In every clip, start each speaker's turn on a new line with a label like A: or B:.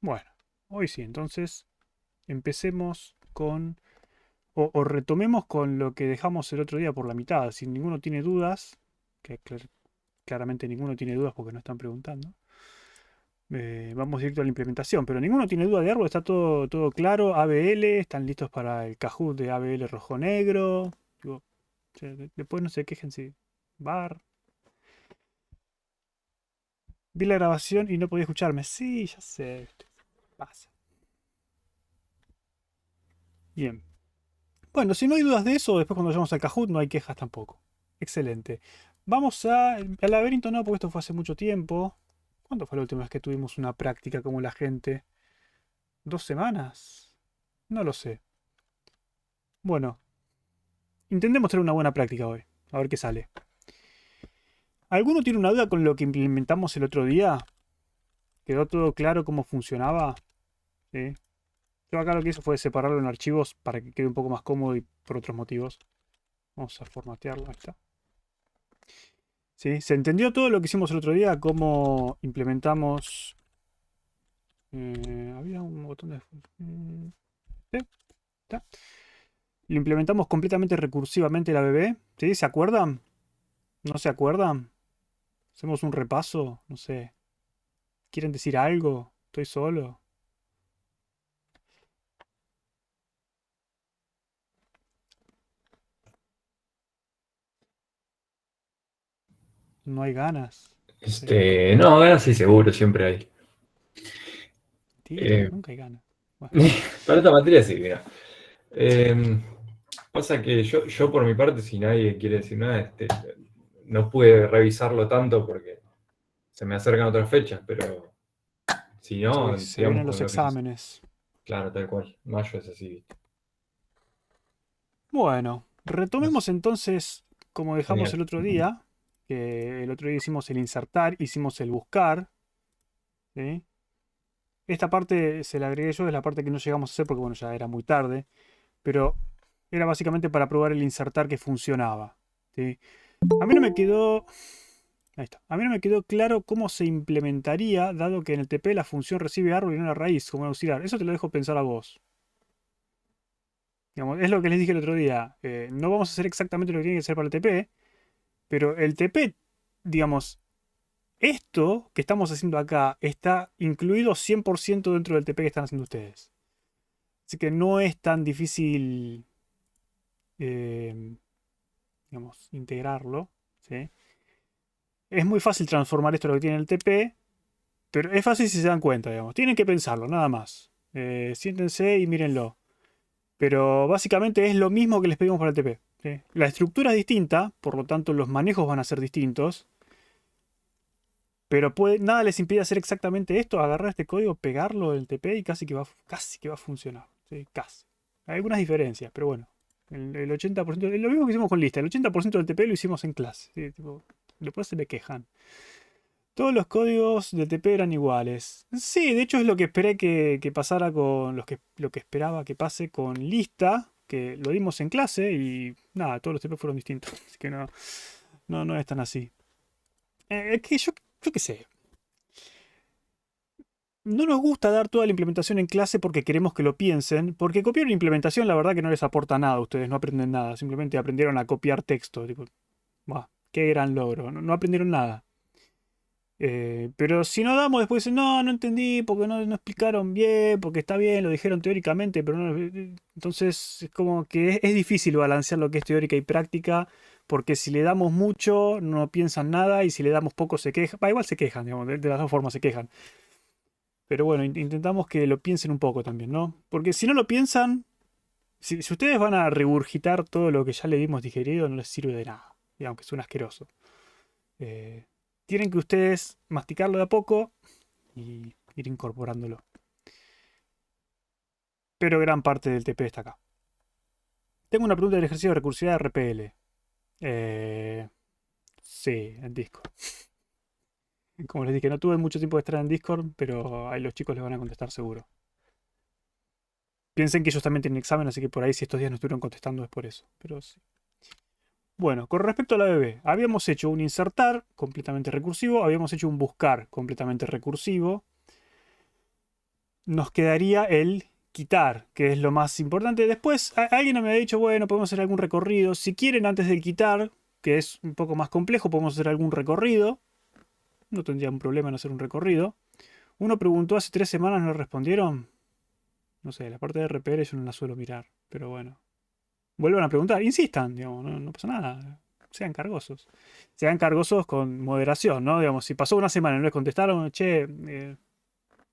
A: Bueno, hoy sí, entonces empecemos con, o retomemos con lo que dejamos el otro día por la mitad. Si ninguno tiene dudas, que claramente ninguno tiene dudas porque no están preguntando, vamos directo a la implementación. Pero ninguno tiene duda de árbol, está todo claro. ABL, están listos para el Kahoot de ABL rojo-negro. Digo, después no se quejen si bar. Vi la grabación y no podía escucharme. Sí, ya sé. Pasa. Bien. Bueno, si no hay dudas de eso, después cuando vayamos al Kahoot no hay quejas tampoco. Excelente. Vamos al laberinto, no, porque esto fue hace mucho tiempo. ¿Cuándo fue la última vez que tuvimos una práctica como la gente? ¿2 semanas? No lo sé. Bueno, intentemos tener una buena práctica hoy. A ver qué sale. ¿Alguno tiene una duda con lo que implementamos el otro día? ¿Quedó todo claro cómo funcionaba? ¿Sí? Yo acá lo que hice fue separarlo en archivos para que quede un poco más cómodo y por otros motivos. Vamos a formatearlo. Ahí está. ¿Sí? ¿Se entendió todo lo que hicimos el otro día? ¿Cómo implementamos? Había un botón de... ¿sí? ¿Está? Lo implementamos completamente recursivamente la bebé. ¿Sí? ¿Se acuerdan? ¿No se acuerdan? ¿Hacemos un repaso? No sé. ¿Quieren decir algo? ¿Estoy solo? ¿No hay ganas? No sé.
B: No, ganas sí seguro, siempre hay.
A: Mentira,
B: Eh,
A: nunca hay ganas. Bueno,
B: para esta materia sí, mira. Eh, Pasa que yo por mi parte, si nadie quiere decir nada, no pude revisarlo tanto porque se me acercan otras fechas, pero si
A: sí,
B: no,
A: se
B: digamos
A: vienen
B: con
A: los
B: lo que se...
A: exámenes.
B: Claro, tal cual. Mayo es así, ¿viste?
A: Bueno,
B: Más-
A: retomemos entonces como dejamos
B: Genial.
A: el otro día. Que el otro día hicimos el insertar, hicimos el buscar. ¿Sí? Esta parte se la agregué yo, es la parte que no llegamos a hacer porque bueno, ya era muy tarde, pero era básicamente para probar el insertar que funcionaba. ¿Sí? A mí no me quedó, ahí está. A mí no me quedó claro cómo se implementaría, dado que en el TP la función recibe árbol y no la raíz como auxiliar. Eso te lo dejo pensar a vos. Digamos, es lo que les dije el otro día. No vamos a hacer exactamente lo que tiene que hacer para el TP, pero el TP, digamos, esto que estamos haciendo acá está incluido 100% dentro del TP que están haciendo ustedes. Así que no es tan difícil, eh, digamos, integrarlo. ¿Sí? Es muy fácil transformar esto en lo que tiene el TP, pero es fácil si se dan cuenta, digamos. Tienen que pensarlo, nada más. Siéntense y mírenlo. Pero básicamente es lo mismo que les pedimos para el TP. ¿Sí? La estructura es distinta, por lo tanto los manejos van a ser distintos. Pero nada les impide hacer exactamente esto, agarrar este código, pegarlo del TP y casi que va a funcionar. ¿Sí? Casi. Hay algunas diferencias, pero bueno. El 80%, lo mismo que hicimos con lista, el 80% del TP lo hicimos en clase. ¿Sí? Tipo, después se me quejan. Todos los códigos del TP eran iguales. Sí, de hecho es lo que esperé que pasara con lo que esperaba que pase con lista, que lo dimos en clase y nada, todos los TP fueron distintos. Así que no es tan así. Es que yo qué sé. No nos gusta dar toda la implementación en clase porque queremos que lo piensen, porque copiar una implementación la verdad que no les aporta nada, ustedes no aprenden nada, simplemente aprendieron a copiar texto, tipo, "Buah, qué gran logro, no aprendieron nada. Pero si no damos, después dicen, no entendí, porque no explicaron bien, porque está bien, lo dijeron teóricamente, pero no... Entonces es como que es difícil balancear lo que es teórica y práctica, porque si le damos mucho, no piensan nada, y si le damos poco, se quejan. Igual se quejan, digamos, de las dos formas se quejan. Pero bueno, intentamos que lo piensen un poco también, ¿no? Porque si no lo piensan, si ustedes van a regurgitar todo lo que ya le dimos digerido, no les sirve de nada, y aunque suene asqueroso. Eh, Tienen que ustedes masticarlo de a poco y ir incorporándolo. Pero gran parte del TP está acá. Tengo una pregunta del ejercicio de recursividad de RPL. Eh, sí, en Discord. Como les dije, no tuve mucho tiempo de estar en Discord, pero ahí los chicos les van a contestar seguro. Piensen que ellos también tienen examen, así que por ahí si estos días no estuvieron contestando es por eso. Pero sí. Bueno, con respecto a la BB, habíamos hecho un insertar completamente recursivo, habíamos hecho un buscar completamente recursivo. nos quedaría el quitar, que es lo más importante. Después, alguien me ha dicho, bueno, podemos hacer algún recorrido. Si quieren, antes del quitar, que es un poco más complejo, podemos hacer algún recorrido. No tendría un problema en hacer un recorrido. Uno preguntó hace 3 semanas, ¿no le respondieron? No sé, la parte de RPR yo no la suelo mirar, pero bueno. Vuelvan a preguntar, insistan, digamos, no pasa nada. Sean cargosos. Sean cargosos con moderación, ¿no? Digamos, si pasó una semana y no les contestaron, che,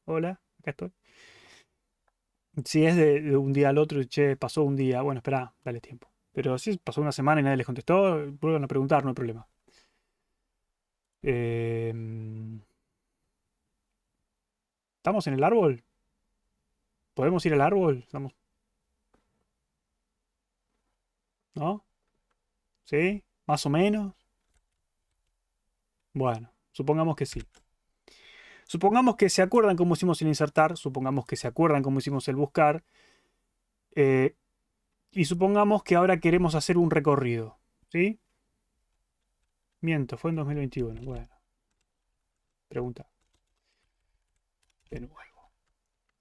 A: hola, acá estoy. Si es de un día al otro, che, pasó un día, bueno, espera, dale tiempo. Pero si pasó una semana y nadie les contestó, vuelvan a preguntar, no hay problema. ¿Estamos en el árbol? ¿Podemos ir al árbol? ¿Estamos? ¿No? ¿Sí? ¿Más o menos? Bueno, supongamos que sí. Supongamos que se acuerdan cómo hicimos el insertar, supongamos que se acuerdan cómo hicimos el buscar, eh, y supongamos que ahora queremos hacer un recorrido. ¿Sí? Miento, fue en 2021. Bueno, pregunta. De nuevo.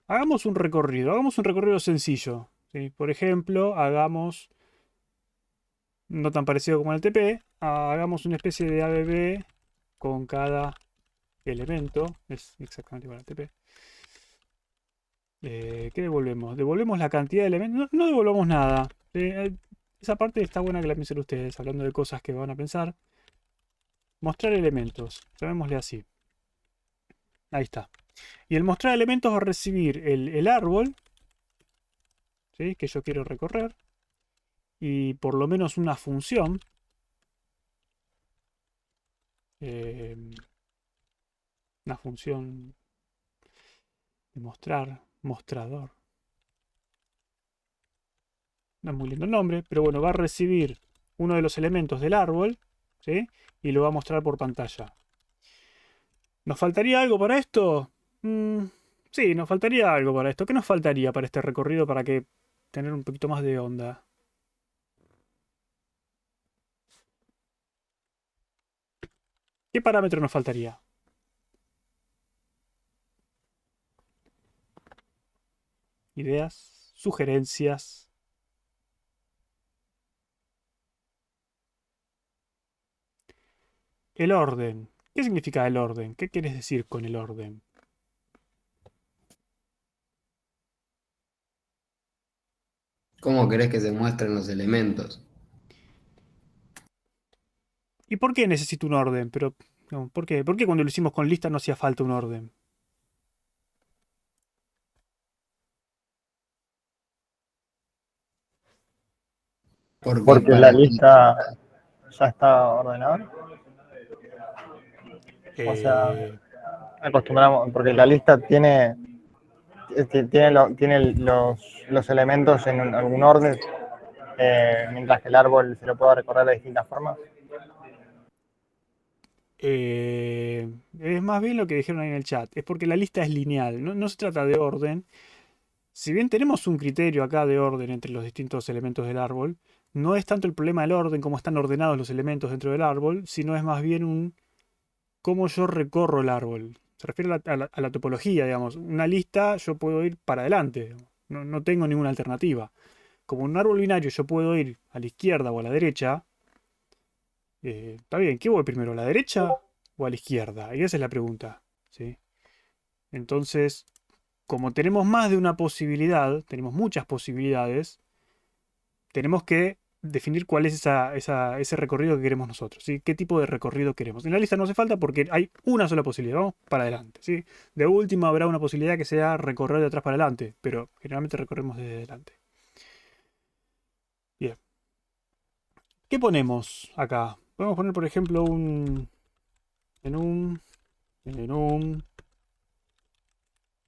A: Hagamos un recorrido sencillo. ¿Sí? Por ejemplo, hagamos, no tan parecido como en el TP, hagamos una especie de ABB con cada elemento. Es exactamente igual al TP. ¿Qué devolvemos? Devolvemos la cantidad de elementos. No, no devolvamos nada. Esa parte está buena que la piensen ustedes, hablando de cosas que van a pensar. Mostrar elementos. Llamémosle así. Ahí está. Y el mostrar elementos va a recibir el árbol, ¿sí? Que yo quiero recorrer. Y por lo menos una función. eh, una función de mostrar. Mostrador. No es muy lindo el nombre, pero bueno, va a recibir uno de los elementos del árbol, ¿sí? Y lo va a mostrar por pantalla. ¿Nos faltaría algo para esto? Sí, nos faltaría algo para esto. ¿Qué nos faltaría para este recorrido para que tener un poquito más de onda? ¿Qué parámetro nos faltaría? ¿Ideas? ¿Sugerencias? El orden. ¿Qué significa el orden? ¿Qué quieres decir con el orden?
C: ¿Cómo querés que se muestren los elementos?
A: ¿Y por qué necesito un orden? Pero, no, ¿por qué? ¿Por qué cuando lo hicimos con lista no hacía falta un orden?
C: Porque
D: Porque la
C: para que
D: lista ya está ordenada. O sea,
A: Eh,
D: acostumbramos, porque la lista tiene los elementos en algún orden, mientras que el árbol se lo puede recorrer de distintas formas.
A: es más bien lo que dijeron ahí en el chat. Es porque la lista es lineal. No se trata de orden. Si bien tenemos un criterio acá de orden entre los distintos elementos del árbol, no es tanto el problema del orden, cómo están ordenados los elementos dentro del árbol, sino es más bien un cómo yo recorro el árbol. Se refiere a la topología, digamos. Una lista yo puedo ir para adelante. No tengo ninguna alternativa. Como en un árbol binario yo puedo ir a la izquierda o a la derecha, está bien, ¿qué voy primero? ¿A la derecha o a la izquierda? Y esa es la pregunta. ¿Sí? Entonces, como tenemos más de una posibilidad, tenemos muchas posibilidades, tenemos que definir cuál es ese recorrido que queremos nosotros, ¿sí? ¿Qué tipo de recorrido queremos? En la lista no hace falta porque hay una sola posibilidad, vamos para adelante, ¿sí? De última habrá una posibilidad que sea recorrer de atrás para adelante, pero generalmente recorremos desde adelante. Bien. ¿Qué ponemos acá? Podemos poner, por ejemplo, en un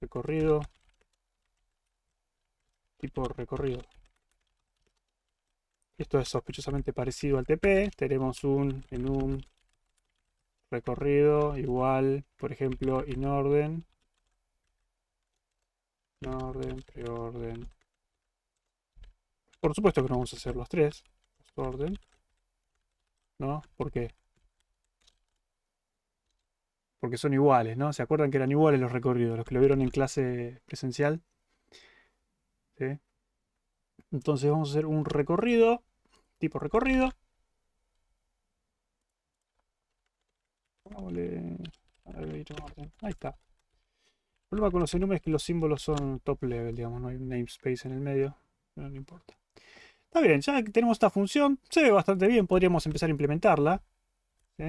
A: recorrido, tipo recorrido. Esto es sospechosamente parecido al TP. Tenemos en un recorrido igual, por ejemplo, inorden, orden, preorden. Por supuesto que no vamos a hacer los tres. Orden, ¿no? ¿Por qué? Porque son iguales, ¿no? ¿Se acuerdan que eran iguales los recorridos? Los que lo vieron en clase presencial. ¿Sí? Entonces vamos a hacer un recorrido, tipo recorrido. Pongámosle elevator orden. Ahí está. El problema con los enúmeros es que los símbolos son top level, digamos, no hay un namespace en el medio, pero no importa. Está bien, ya que tenemos esta función, se ve bastante bien, podríamos empezar a implementarla. ¿Sí?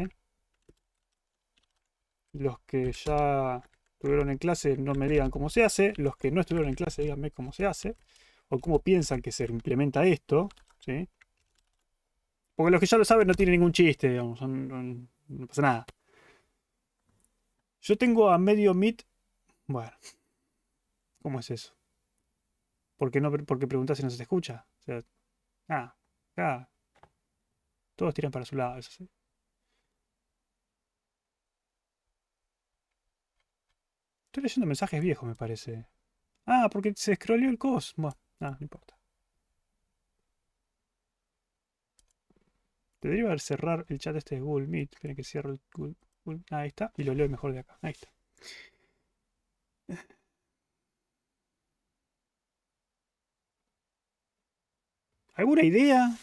A: Los que ya estuvieron en clase no me digan cómo se hace, los que no estuvieron en clase díganme cómo se hace, o cómo piensan que se implementa esto. ¿Sí? Porque los que ya lo saben no tienen ningún chiste, digamos, no pasa nada. Yo tengo a medio Meet. Bueno, ¿cómo es eso? ¿Por qué no porque preguntás si no se te escucha? O sea, acá todos tiran para su lado, eso sí. Estoy leyendo mensajes viejos, me parece. Ah, porque se scrolleó el cos. Bueno, no importa. Debería haber cerrar el chat este de Google Meet. Esperen que cierre el Google. Ahí está. Y lo leo mejor de acá. Ahí está. ¿Alguna idea?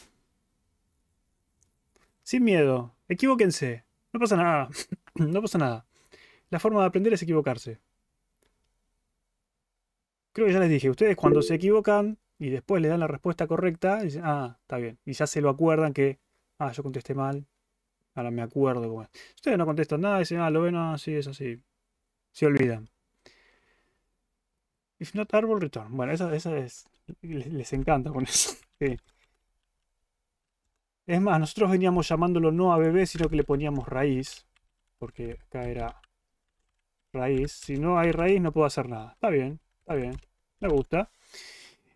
A: Sin miedo. Equivóquense. No pasa nada. No pasa nada. La forma de aprender es equivocarse. Creo que ya les dije. Ustedes cuando se equivocan y después le dan la respuesta correcta, dicen, está bien. Y ya se lo acuerdan que, yo contesté mal. Ahora me acuerdo cómo es. Ustedes no contestan nada, dicen, lo ven, sí, es así. Se olvidan. If not arbor, return. Bueno, esa es. Les encanta con eso. Sí. Es más, nosotros veníamos llamándolo no a bebé, sino que le poníamos raíz. Porque acá era raíz. Si no hay raíz, no puedo hacer nada. Está bien, está bien. Me gusta.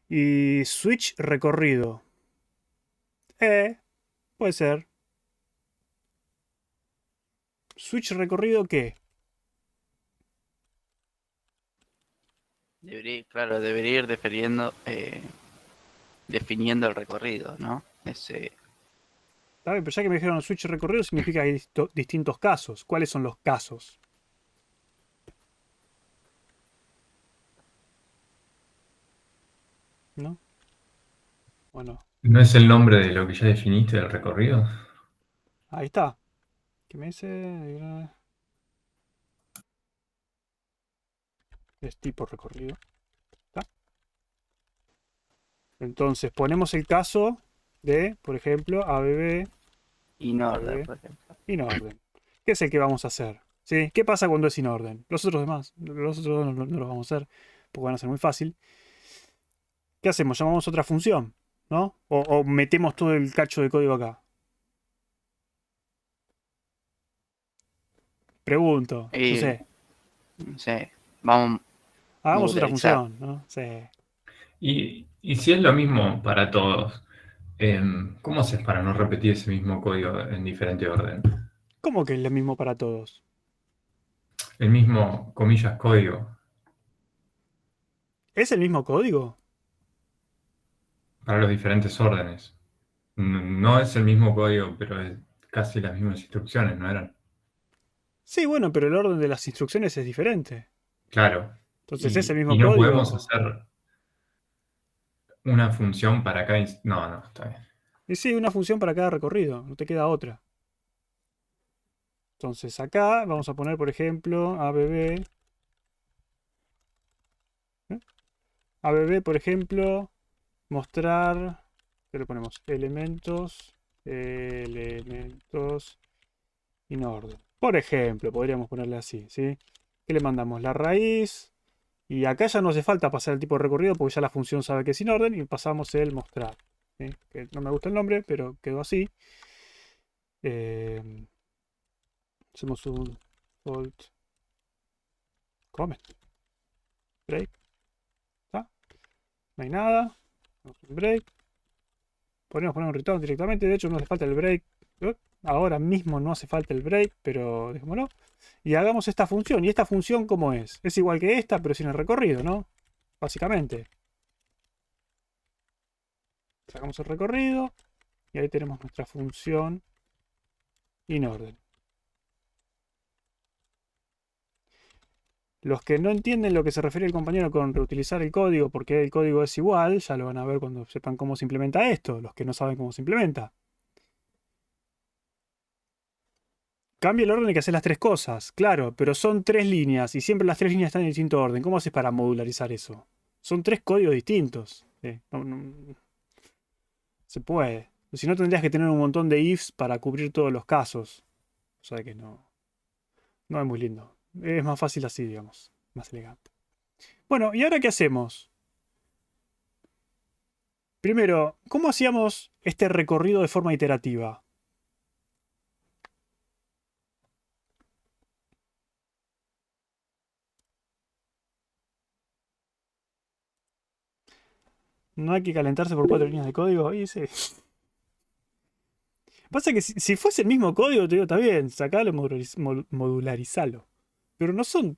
A: Y switch recorrido. Puede ser. ¿Switch recorrido qué?
E: Claro, debería ir definiendo el recorrido, ¿no?
A: Está bien, pero ya que me dijeron switch recorrido, significa que hay distintos casos. ¿Cuáles son los casos? ¿No? Bueno,
B: ¿No es el nombre de lo que ya definiste del recorrido?
A: ahí está. ¿Qué me dice? Es tipo recorrido. ¿Está? Entonces ponemos el caso de, por ejemplo, ABB
E: in order, por ejemplo.
A: in orden. ¿Qué es el que vamos a hacer? ¿Sí? ¿Qué pasa cuando es in orden? Los otros dos no los vamos a hacer porque van a ser muy fácil. ¿Qué hacemos? Llamamos otra función, ¿no? O metemos todo el cacho de código acá. Pregunto, no
E: Y,
A: sé.
E: no sé, vamos
A: Hagamos otra
E: modularizar.
A: función, ¿no? Sí.
B: Y si es lo mismo para todos, ¿cómo haces para no repetir ese mismo código en diferente orden?
A: ¿Cómo que es lo mismo para todos?
B: El mismo, comillas, código
A: ¿Es el mismo código?
B: para los diferentes órdenes. No es el mismo código, pero es casi las mismas instrucciones, ¿no eran?
A: Sí, bueno, pero el orden de las instrucciones es diferente.
B: Claro.
A: Entonces es el
B: Y
A: mismo
B: no podemos
A: código.
B: hacer una función para cada... No, está bien.
A: Y sí, una función para cada recorrido, no te queda otra. Entonces acá vamos a poner, por ejemplo, ABB. ¿eh? ABB, por ejemplo, mostrar. ¿Qué le ponemos? Elementos in orden. Por ejemplo, podríamos ponerle así, ¿sí? ¿Qué le mandamos? La raíz. Y acá ya no hace falta pasar el tipo de recorrido porque ya la función sabe que es sin orden y pasamos el mostrar. ¿Sí? Que no me gusta el nombre, pero quedó así. Hacemos un fault comment. Break. ¿Está? No hay nada. Hacemos un break. Podríamos poner un return directamente. De hecho, no hace falta el break. Ahora mismo no hace falta el break, pero dejémoslo. Y hagamos esta función. ¿Y esta función cómo es? Es igual que esta, pero sin el recorrido, ¿no? Básicamente. Sacamos el recorrido. Y ahí tenemos nuestra función in orden. Los que no entienden lo que se refiere el compañero con reutilizar el código porque el código es igual, ya lo van a ver cuando sepan cómo se implementa esto. Los que no saben cómo se implementa. Cambia el orden de que hacer las tres cosas, claro, pero son tres líneas y siempre las tres líneas están en distinto orden. ¿Cómo haces para modularizar eso? Son tres códigos distintos. Se puede. Si no, tendrías que tener un montón de ifs para cubrir todos los casos. O sea que no es muy lindo. Es más fácil así, digamos. Más elegante. Bueno, ¿y ahora qué hacemos? Primero, ¿cómo hacíamos este recorrido de forma iterativa? No hay que calentarse por 4 líneas de código. Y sí. Pasa que si fuese el mismo código, te digo, está bien, sacalo, modularizalo. Pero no son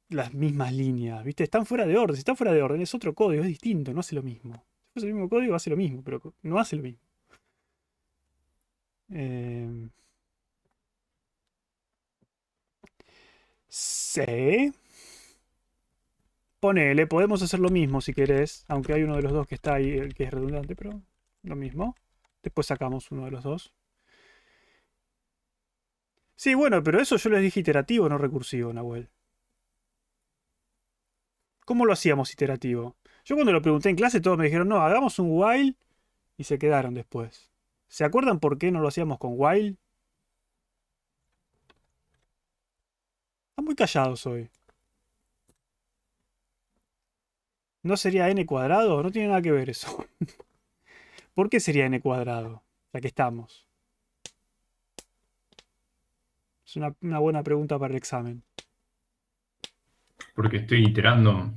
A: las mismas líneas, ¿viste? Están fuera de orden. Si están fuera de orden, es otro código, es distinto, no hace lo mismo. Si fuese el mismo código, hace lo mismo, pero no hace lo mismo. Sí. Ponele, podemos hacer lo mismo si querés, aunque hay uno de los dos que está ahí, el que es redundante, pero lo mismo. Después sacamos uno de los dos. Sí, bueno, pero eso yo les dije iterativo, no recursivo, Nahuel. ¿Cómo lo hacíamos iterativo? Yo cuando lo pregunté en clase todos me dijeron, no, hagamos un while y se quedaron después. ¿Se acuerdan por qué no lo hacíamos con while? Están muy callados hoy. ¿No sería n cuadrado? No tiene nada que ver eso. ¿Por qué sería n cuadrado? Ya que estamos. Es una buena pregunta para el examen.
B: Porque estoy iterando,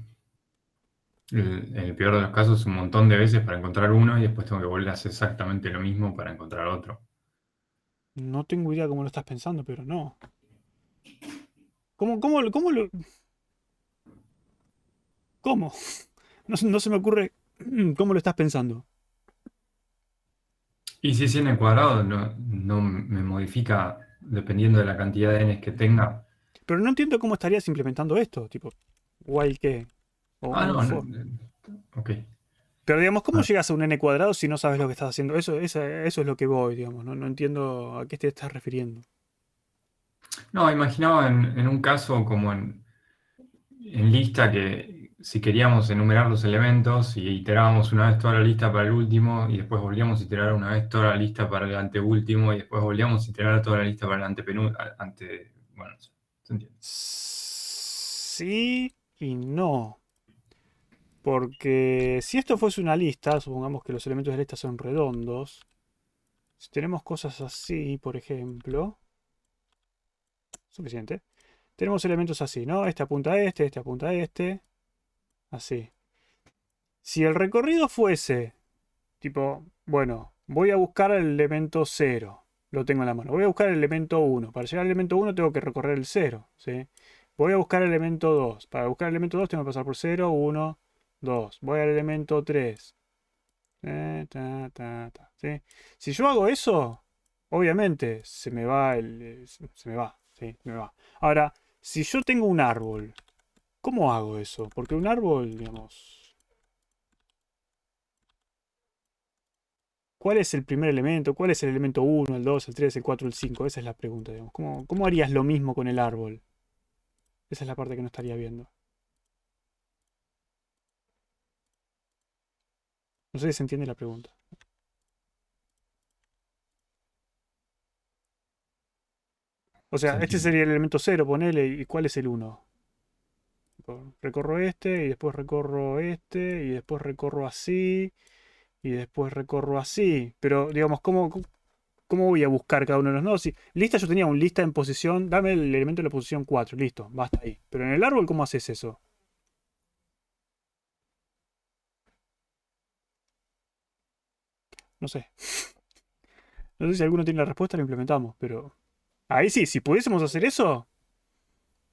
B: en el peor de los casos, un montón de veces para encontrar uno y después tengo que volver a hacer exactamente lo mismo para encontrar otro.
A: No tengo idea cómo lo estás pensando, pero no. ¿Cómo lo...? ¿Cómo? No se me ocurre cómo lo estás pensando.
B: Y si es n cuadrado, no me modifica dependiendo de la cantidad de n's que tenga.
A: Pero no entiendo cómo estarías implementando esto. Tipo, while qué. O
B: Ah,
A: un
B: no,
A: for.
B: ok.
A: Pero digamos, ¿cómo
B: Ah,
A: llegas a un n cuadrado si no sabes lo que estás haciendo? Eso es lo que voy, digamos. No entiendo a qué te estás refiriendo.
B: no, imaginaba en un caso como en lista que si queríamos enumerar los elementos y iterábamos una vez toda la lista para el último y después volvíamos a iterar una vez toda la lista para el anteúltimo y después volvíamos a iterar toda la lista para el antepenúltimo. Bueno, ¿se entiende?
A: Sí y no. Porque si esto fuese una lista, supongamos que los elementos de la lista son redondos. Si tenemos cosas así, por ejemplo. Suficiente. Tenemos elementos así, ¿no? Este apunta a este apunta a este. Así. Si el recorrido fuese, tipo, bueno, voy a buscar el elemento 0. Lo tengo en la mano. Voy a buscar el elemento 1. Para llegar al elemento 1 tengo que recorrer el 0, ¿sí? Voy a buscar el elemento 2. Para buscar el elemento 2 tengo que pasar por 0, 1, 2. Voy al elemento 3. ¿Sí? Si yo hago eso, obviamente se me va se me va, ¿sí? Me va. Ahora, si yo tengo un árbol, ¿cómo hago eso? Porque un árbol, digamos... ¿Cuál es el primer elemento? ¿Cuál es el elemento 1, el 2, el 3, el 4, el 5? Esa es la pregunta, digamos. ¿Cómo harías lo mismo con el árbol? Esa es la parte que no estaría viendo. No sé si se entiende la pregunta. O
B: Se
A: sea, este
B: entiende.
A: sería el elemento 0, ponele, ¿y cuál es el 1? Recorro este, y después recorro este, y después recorro así, y después recorro así. Pero, digamos, ¿cómo voy a buscar cada uno de los nodos? Si, lista, yo tenía un lista en posición, dame el elemento de la posición 4, listo, basta ahí. Pero en el árbol, ¿cómo haces eso? No sé. No sé si alguno tiene la respuesta, lo implementamos, pero... Ahí sí, si pudiésemos hacer eso,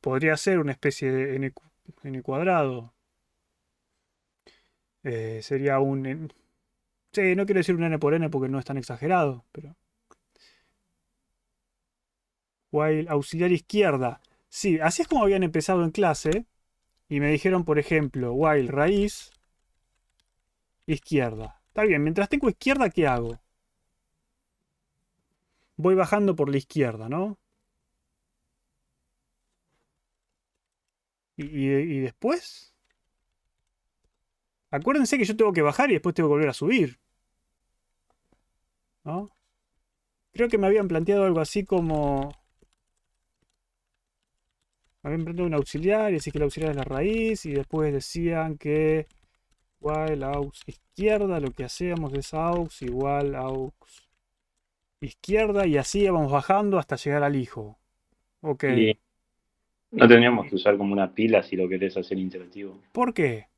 A: podría ser una especie de n cuadrado. Sería un... Sí, no quiero decir un n por n porque no es tan exagerado, pero... While auxiliar izquierda. Sí, así es como habían empezado en clase. Y me dijeron, por ejemplo, while raíz izquierda. Está bien, mientras tengo izquierda, ¿qué hago? Voy bajando por la izquierda, ¿no? ¿Y después? Acuérdense que yo tengo que bajar y después tengo que volver a subir, ¿no? Creo que me habían planteado algo así como... Me habían planteado un auxiliar y decir que el auxiliar es la raíz. Y después decían que while aux izquierda, lo que hacíamos es aux igual aux izquierda. Y así vamos bajando hasta llegar al hijo. Ok.
F: Y no tendríamos que usar como una pila si lo querés hacer interactivo.
A: ¿Por qué?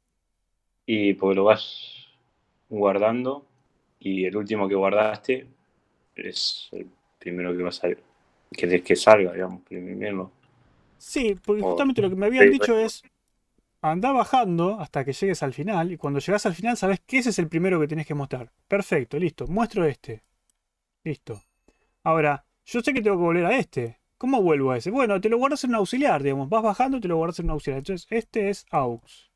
F: Y porque lo vas guardando y el último que guardaste es el primero que vas a querés que salga, digamos, primero.
A: Sí, porque
F: O-
A: justamente lo que me habían
F: sí,
A: dicho es... Anda bajando hasta que llegues al final. Y cuando llegas al final sabes que ese es el primero que tenés que mostrar. Perfecto, listo. Muestro este. Listo. Ahora, yo sé que tengo que volver a este. ¿Cómo vuelvo a ese? Bueno, te lo guardas en un auxiliar, digamos. Vas bajando y te lo guardas en un auxiliar. Entonces, este es aux.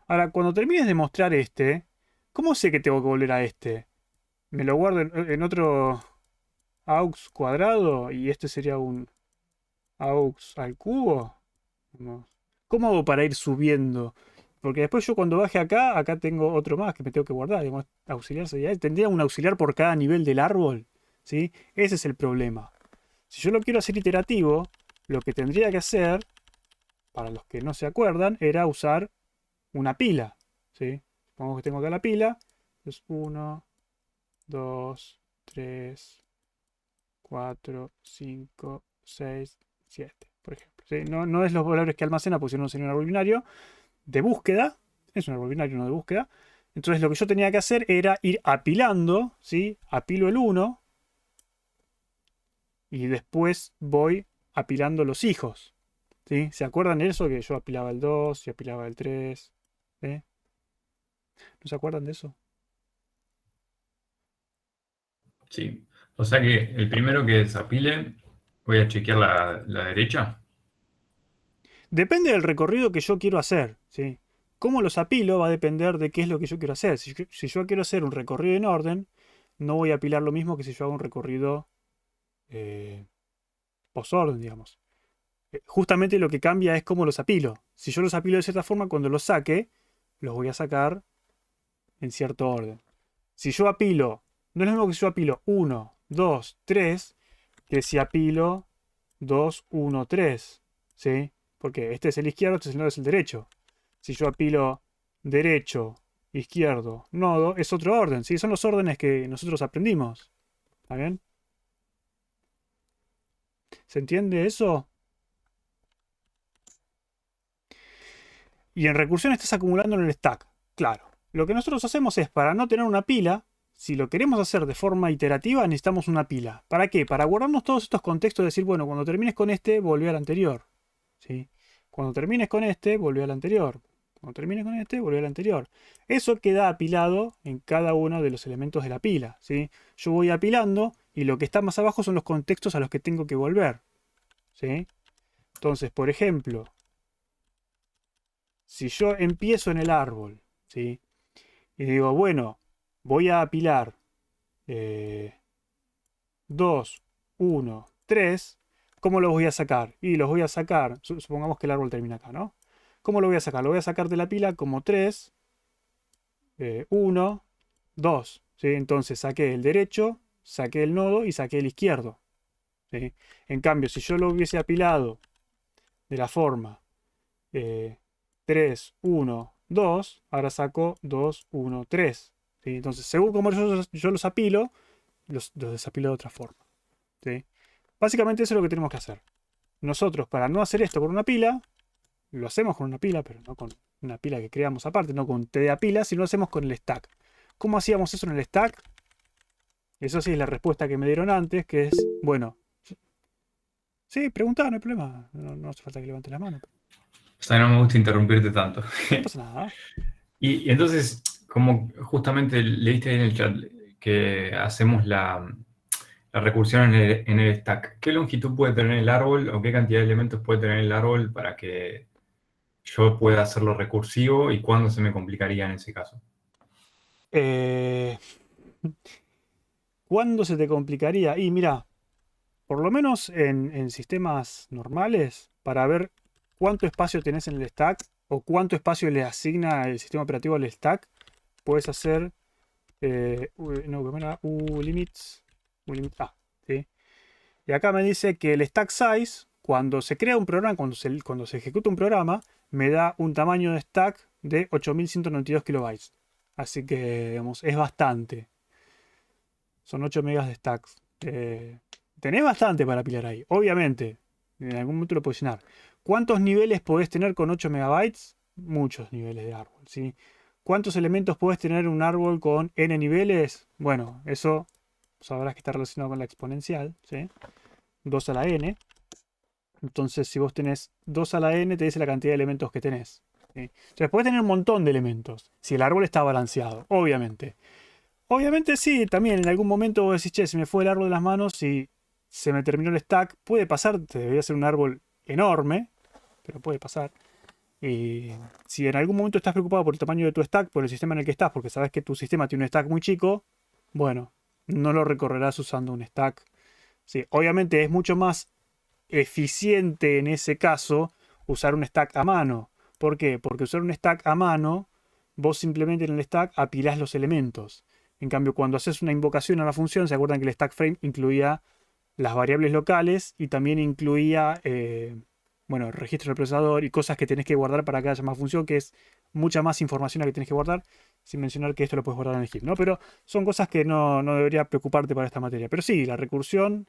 A: Ahora, cuando termines de mostrar este, ¿cómo sé que tengo que volver a este? ¿Me lo guardo en otro aux cuadrado? Y este sería un aux al cubo. Vamos. ¿Cómo hago para ir subiendo? Porque después yo cuando baje acá, acá tengo otro más que me tengo que guardar. Digamos, auxiliar sería... Tendría un auxiliar por cada nivel del árbol. ¿Sí? Ese es el problema. Si yo lo quiero hacer iterativo, lo que tendría que hacer, para los que no se acuerdan, era usar una pila. ¿Sí? Supongamos que tengo acá la pila. Entonces 1, 2, 3, 4, 5, 6, 7, por ejemplo. ¿Sí? No es los valores que almacena, porque si no sería un árbol binario de búsqueda. Es un árbol binario, no de búsqueda. Entonces lo que yo tenía que hacer era ir apilando. ¿Sí? Apilo el 1 y después voy apilando los hijos. ¿Sí? ¿Se acuerdan de eso? Que yo apilaba el 2 y apilaba el 3. ¿Sí? ¿No se acuerdan de eso?
B: Sí. O sea que el primero que desapile, voy a chequear la derecha.
A: Depende del recorrido que yo quiero hacer. ¿Sí? Cómo los apilo va a depender de qué es lo que yo quiero hacer. Si yo quiero hacer un recorrido en orden, no voy a apilar lo mismo que si yo hago un recorrido posorden, digamos. Justamente lo que cambia es cómo los apilo. Si yo los apilo de cierta forma, cuando los saque, los voy a sacar en cierto orden. Si yo apilo, no es lo mismo que si yo apilo 1, 2, 3, que si apilo 2, 1, 3. ¿Sí? Porque este es el izquierdo, este es el derecho. Si yo apilo derecho, izquierdo, nodo, es otro orden. ¿Sí? Son los órdenes que nosotros aprendimos. ¿Está bien? ¿Se entiende eso? Y en recursión estás acumulando en el stack. Claro. Lo que nosotros hacemos es, para no tener una pila, si lo queremos hacer de forma iterativa, necesitamos una pila. ¿Para qué? Para guardarnos todos estos contextos y decir, bueno, cuando termines con este, volvé al anterior. ¿Sí? Cuando termines con este, volvé al anterior. Cuando termines con este, volvé al anterior. Eso queda apilado en cada uno de los elementos de la pila. ¿Sí? Yo voy apilando y lo que está más abajo son los contextos a los que tengo que volver. ¿Sí? Entonces, por ejemplo, si yo empiezo en el árbol, ¿sí? Y digo, bueno, voy a apilar 2, 1, 3, ¿cómo los voy a sacar? Y los voy a sacar, supongamos que el árbol termina acá, ¿no? ¿Cómo lo voy a sacar? Lo voy a sacar de la pila como 3, 1, 2, ¿sí? Entonces saqué el derecho, saqué el nodo y saqué el izquierdo, ¿sí? En cambio, si yo lo hubiese apilado de la forma 3, 1, 2, ahora saco 2, 1, 3. ¿Sí? Entonces, según como yo los apilo, los desapilo de otra forma. ¿Sí? Básicamente eso es lo que tenemos que hacer. Nosotros, para no hacer esto con una pila, lo hacemos con una pila, pero no con una pila que creamos aparte, no con TDA pila, sino lo hacemos con el stack. ¿Cómo hacíamos eso en el stack? Eso sí es la respuesta que me dieron antes, que es, bueno, sí, preguntá, no hay problema. No hace falta que levantes la mano.
B: O sea, no me gusta interrumpirte tanto.
A: No pasa nada.
B: Y entonces, como justamente leíste ahí en el chat que hacemos la recursión en el stack. ¿Qué longitud puede tener el árbol o qué cantidad de elementos puede tener el árbol para que yo pueda hacerlo recursivo y cuándo se me complicaría en ese caso?
A: Eh, ¿Cuándo se te complicaría? Y mira, por lo menos en sistemas normales, para ver cuánto espacio tenés en el stack o cuánto espacio le asigna el sistema operativo al stack, puedes hacer no, ¿cómo era? Limits, limit A, ¿sí? Y acá me dice que el stack size, cuando se crea un programa, cuando se ejecuta un programa, me da un tamaño de stack de 8192 kilobytes. Así que, digamos, es bastante. Son 8 megas de stacks. Tenés bastante para pilar ahí. Obviamente, en algún momento lo podés llenar. ¿Cuántos niveles podés tener con 8 megabytes? Muchos niveles de árbol, ¿sí? ¿Cuántos elementos podés tener en un árbol con n niveles? Bueno, eso sabrás que está relacionado con la exponencial, ¿sí? 2 a la n. Entonces, si vos tenés 2 a la n, te dice la cantidad de elementos que tenés, ¿sí? Entonces, podés tener un montón de elementos, si el árbol está balanceado, obviamente. Obviamente sí, también en algún momento vos decís, che, se me fue el árbol de las manos y se me terminó el stack. Puede pasar, te debería ser un árbol enorme, pero puede pasar. Y si en algún momento estás preocupado por el tamaño de tu stack, por el sistema en el que estás, porque sabes que tu sistema tiene un stack muy chico, bueno, no lo recorrerás usando un stack. Sí, obviamente es mucho más eficiente en ese caso usar un stack a mano. ¿Por qué? Porque usar un stack a mano, vos simplemente en el stack apilás los elementos. En cambio, cuando haces una invocación a la función, se acuerdan que el stack frame incluía las variables locales y también incluía bueno, el registro del procesador y cosas que tenés que guardar para que haya más función, que es mucha más información a que tenés que guardar, sin mencionar que esto lo puedes guardar en el heap, ¿no? Pero son cosas que no debería preocuparte para esta materia. Pero sí, la recursión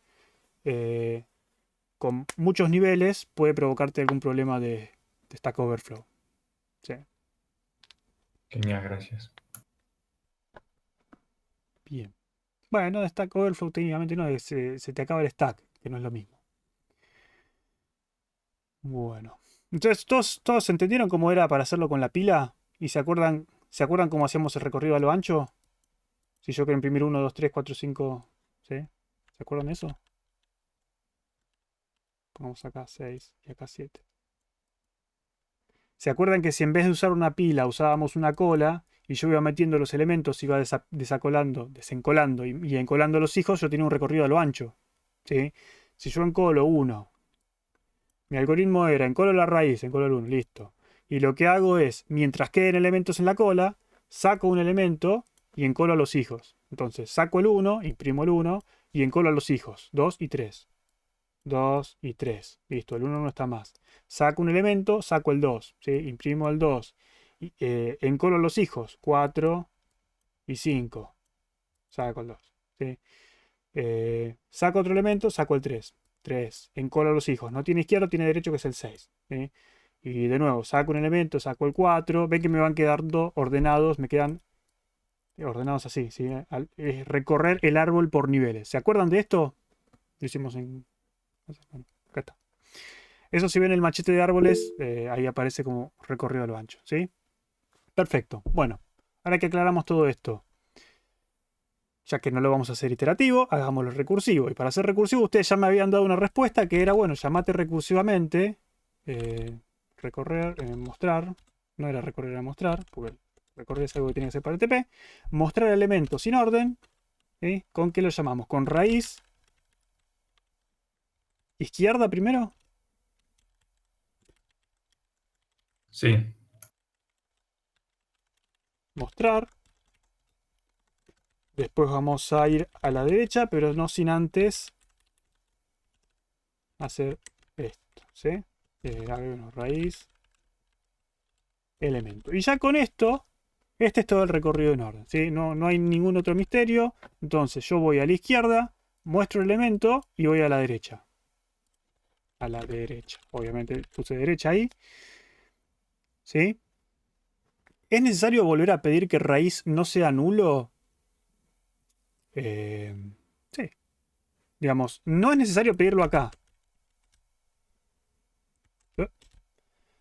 A: con muchos niveles puede provocarte algún problema de Stack Overflow. Sí.
B: Genial, gracias.
A: Bien. Bueno, de Stack Overflow técnicamente no, se te acaba el stack, que no es lo mismo. Bueno. Entonces, ¿todos entendieron cómo era para hacerlo con la pila? ¿Y se acuerdan cómo hacíamos el recorrido a lo ancho? Si yo quiero imprimir 1, 2, 3, 4, 5, ¿sí? ¿Se acuerdan de eso? Pongamos acá 6 y acá 7. ¿Se acuerdan que si en vez de usar una pila usábamos una cola y yo iba metiendo los elementos, iba desencolando y encolando los hijos, yo tenía un recorrido a lo ancho, ¿sí? Si yo encolo 1, mi algoritmo era encolo la raíz, encolo el 1, listo. Y lo que hago es, mientras queden elementos en la cola, saco un elemento y encolo a los hijos. Entonces saco el 1, imprimo el 1 y encolo a los hijos, 2 y 3. 2 y 3. Listo, el 1 no está más. Saco un elemento, saco el 2. ¿Sí? Imprimo el 2. Encolo los hijos. 4 y 5. Saco el 2. ¿Sí? Saco otro elemento, saco el 3. 3. Encolo los hijos. No tiene izquierdo, tiene derecho, que es el 6. ¿Sí? Y de nuevo, saco un elemento, saco el 4. Ven que me van quedando ordenados. Me quedan ordenados así. ¿Sí? Recorrer el árbol por niveles. ¿Se acuerdan de esto? Lo hicimos en... Bueno, acá está. Eso, si ven el machete de árboles, ahí aparece como recorrido a lo ancho, ¿sí? Perfecto. Bueno, ahora que aclaramos todo esto, ya que no lo vamos a hacer iterativo, hagámoslo recursivo. Y para hacer recursivo, ustedes ya me habían dado una respuesta que era, bueno, llamate recursivamente, mostrar, no era recorrer, era mostrar, porque recorrer es algo que tiene que ser para el TP, mostrar elementos sin orden, ¿sí? ¿Con qué lo llamamos? Con raíz izquierda primero.
B: Sí.
A: Mostrar. Después vamos a ir a la derecha, pero no sin antes hacer esto, ¿sí? Raíz, elemento. Y ya con esto, este es todo el recorrido en orden, ¿sí? No hay ningún otro misterio. Entonces yo voy a la izquierda, muestro el elemento y voy a la derecha. A la derecha. Obviamente puse derecha ahí. ¿Sí? ¿Es necesario volver a pedir que raíz no sea nulo? Sí. Digamos, no es necesario pedirlo acá.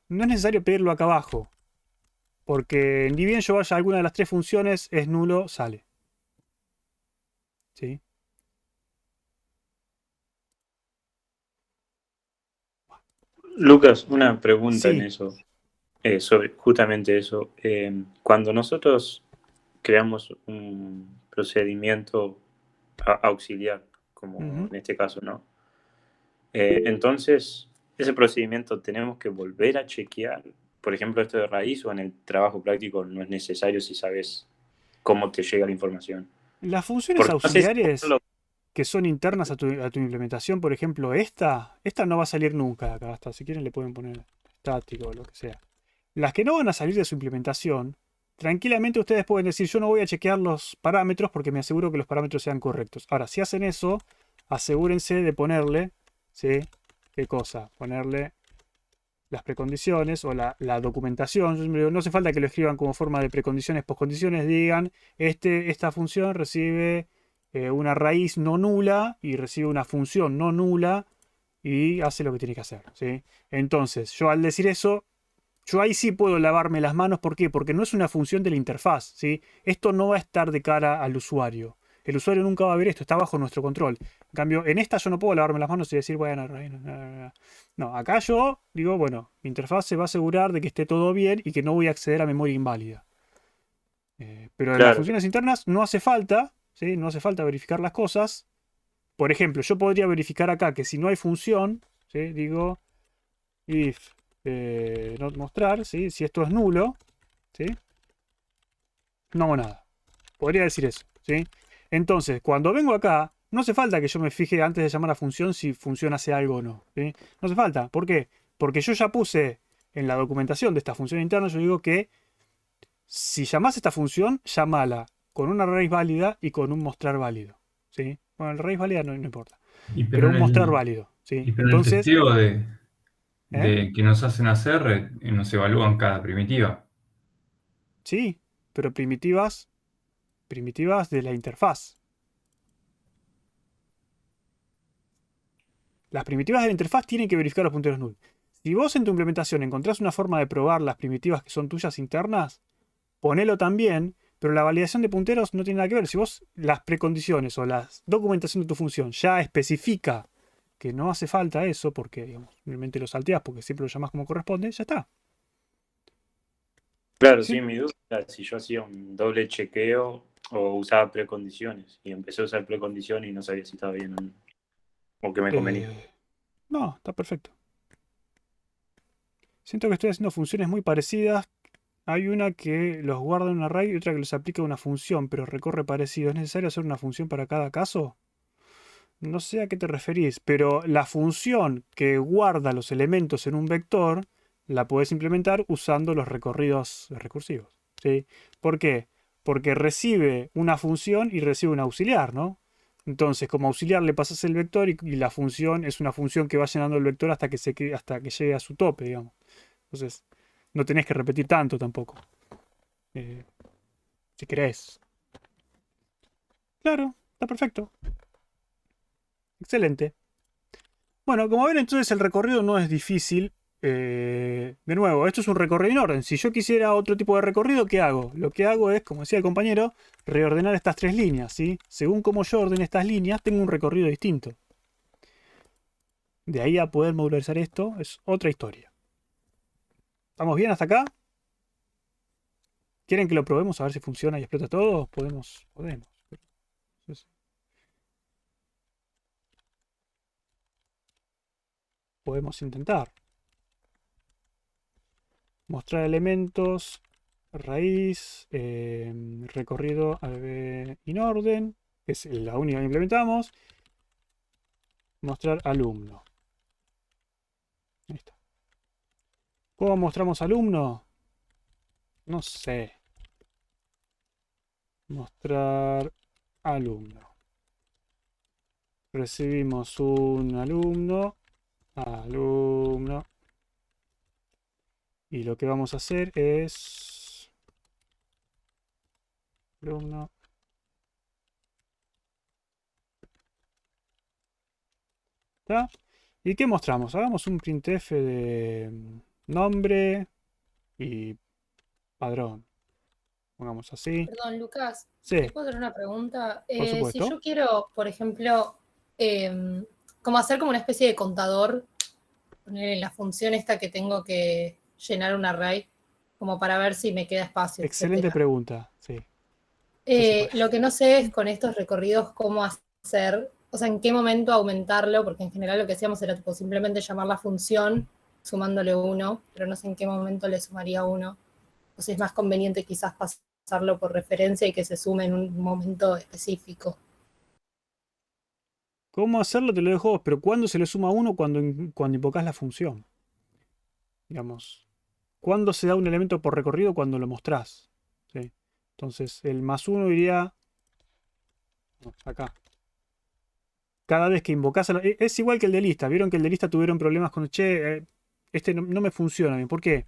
A: No es necesario pedirlo acá abajo. Porque ni bien yo vaya a alguna de las tres funciones, es nulo, sale. ¿Sí?
F: Lucas, una pregunta en
A: Sí.
F: eso, sobre justamente eso. Cuando nosotros creamos un procedimiento auxiliar, como
A: Ujú.
F: en este caso, ¿no? Entonces, ese procedimiento tenemos que volver a chequear, por ejemplo, esto de raíz, o en el trabajo práctico no es necesario si sabes cómo te llega la información.
A: Las funciones
F: Porque no sé si
A: auxiliares
F: lo-
A: que son internas a tu implementación, por ejemplo, esta no va a salir nunca de acá. Hasta si quieren le pueden poner estático o lo que sea. Las que no van a salir de su implementación, tranquilamente ustedes pueden decir, yo no voy a chequear los parámetros porque me aseguro que los parámetros sean correctos. Ahora, si hacen eso, asegúrense de ponerle, ¿sí? ¿Qué cosa? Ponerle las precondiciones o la documentación. Yo siempre digo, no hace falta que lo escriban como forma de precondiciones, poscondiciones, digan, esta función recibe una raíz no nula y recibe una función no nula y hace lo que tiene que hacer, ¿sí? Entonces, yo al decir eso, yo ahí sí puedo lavarme las manos. ¿Por qué? Porque no es una función de la interfaz, ¿sí? Esto no va a estar de cara al usuario. El usuario nunca va a ver esto, está bajo nuestro control. En cambio, en esta yo no puedo lavarme las manos y decir, bueno, no, acá yo digo, bueno, mi interfaz se va a asegurar de que esté todo bien y que no voy a acceder a memoria inválida. Pero en las
F: Claro,
A: funciones internas no hace falta, ¿sí? No hace falta verificar las cosas. Por ejemplo, yo podría verificar acá que si no hay función, ¿sí? Digo, if not mostrar, ¿sí? Si esto es nulo, ¿sí? No hago nada. Podría decir eso, ¿sí? Entonces, cuando vengo acá, no hace falta que yo me fije antes de llamar a función si función hace algo o no, ¿sí? No hace falta. ¿Por qué? Porque yo ya puse en la documentación de esta función interna, yo digo que si llamás esta función, llámala con una raíz válida y con un mostrar válido, ¿sí? Bueno, el raíz válida no importa,
B: Y pero
A: pero
B: en
A: un mostrar
B: el,
A: válido, ¿sí?
B: y pero en el
A: Entonces,
B: testeo
A: ¿eh?
B: de que nos hacen hacer, nos evalúan cada primitiva.
A: Sí, pero primitivas de la interfaz. Las primitivas de la interfaz tienen que verificar los punteros null. Si vos en tu implementación encontrás una forma de probar las primitivas que son tuyas internas, ponelo también, pero la validación de punteros no tiene nada que ver. Si vos las precondiciones o la documentación de tu función ya especifica que no hace falta eso, porque digamos, simplemente lo salteás porque siempre lo llamás como corresponde, ya está.
F: claro,
A: ¿Sí?
F: sí, mi duda era si yo hacía un doble chequeo o usaba precondiciones. Y empecé a usar precondiciones y no sabía si estaba bien o no, o qué me convenía.
A: No, está perfecto. Siento que estoy haciendo funciones muy parecidas. Hay una que los guarda en un array y otra que los aplica a una función, pero recorre parecido. ¿Es necesario hacer una función para cada caso? No sé a qué te referís, pero la función que guarda los elementos en un vector la puedes implementar usando los recorridos recursivos, ¿sí? ¿Por qué? Porque recibe una función y recibe un auxiliar, ¿no? Entonces, como auxiliar le pasas el vector y la función es una función que va llenando el vector hasta que, hasta que llegue a su tope, digamos. Entonces, no tenés que repetir tanto tampoco. eh, si querés. Claro, está perfecto. Excelente. Bueno, como ven, entonces el recorrido no es difícil. De nuevo, esto es un recorrido en orden. Si yo quisiera otro tipo de recorrido, ¿qué hago? Lo que hago es, como decía el compañero, reordenar estas tres líneas, ¿sí? Según cómo yo ordene estas líneas, tengo un recorrido distinto. De ahí a poder modularizar esto, es otra historia. ¿Estamos bien hasta acá? ¿Quieren que lo probemos a ver si funciona y explota todo? Podemos. Entonces, podemos intentar. Mostrar elementos, raíz, recorrido in orden, que es la única que implementamos. Mostrar alumno. Ahí está. ¿Cómo mostramos alumno? No sé. Mostrar alumno. Recibimos un alumno. Alumno. Y lo que vamos a hacer es... Alumno. ¿Está? ¿Y qué mostramos? Hagamos un printf de nombre y padrón. Pongamos así.
G: Perdón, Lucas,
A: Sí,
G: ¿te puedo hacer una pregunta?
A: por
G: Si
A: supuesto.
G: yo quiero, por ejemplo, como hacer como una especie de contador poner en la función esta que tengo que llenar un array, como para ver si me queda espacio,
A: Excelente
G: etcétera.
A: pregunta, sí. se
G: Lo que no sé es con estos recorridos cómo hacer, o sea, en qué momento aumentarlo, porque en general lo que hacíamos era tipo simplemente llamar la función sumándole 1, pero no sé en qué momento le sumaría 1. O si es más conveniente quizás pasarlo por referencia y que se sume en un momento específico.
A: ¿Cómo hacerlo? Te lo dejo vos, pero ¿cuándo se le suma 1 cuando invocas la función? Digamos, ¿cuándo se da un elemento por recorrido? Cuando lo mostrás. ¿Sí? Entonces, el +1 iría acá. Cada vez que invocás es igual que el de lista. Vieron que el de lista tuvieron problemas con, che, este no me funciona bien. ¿Por qué?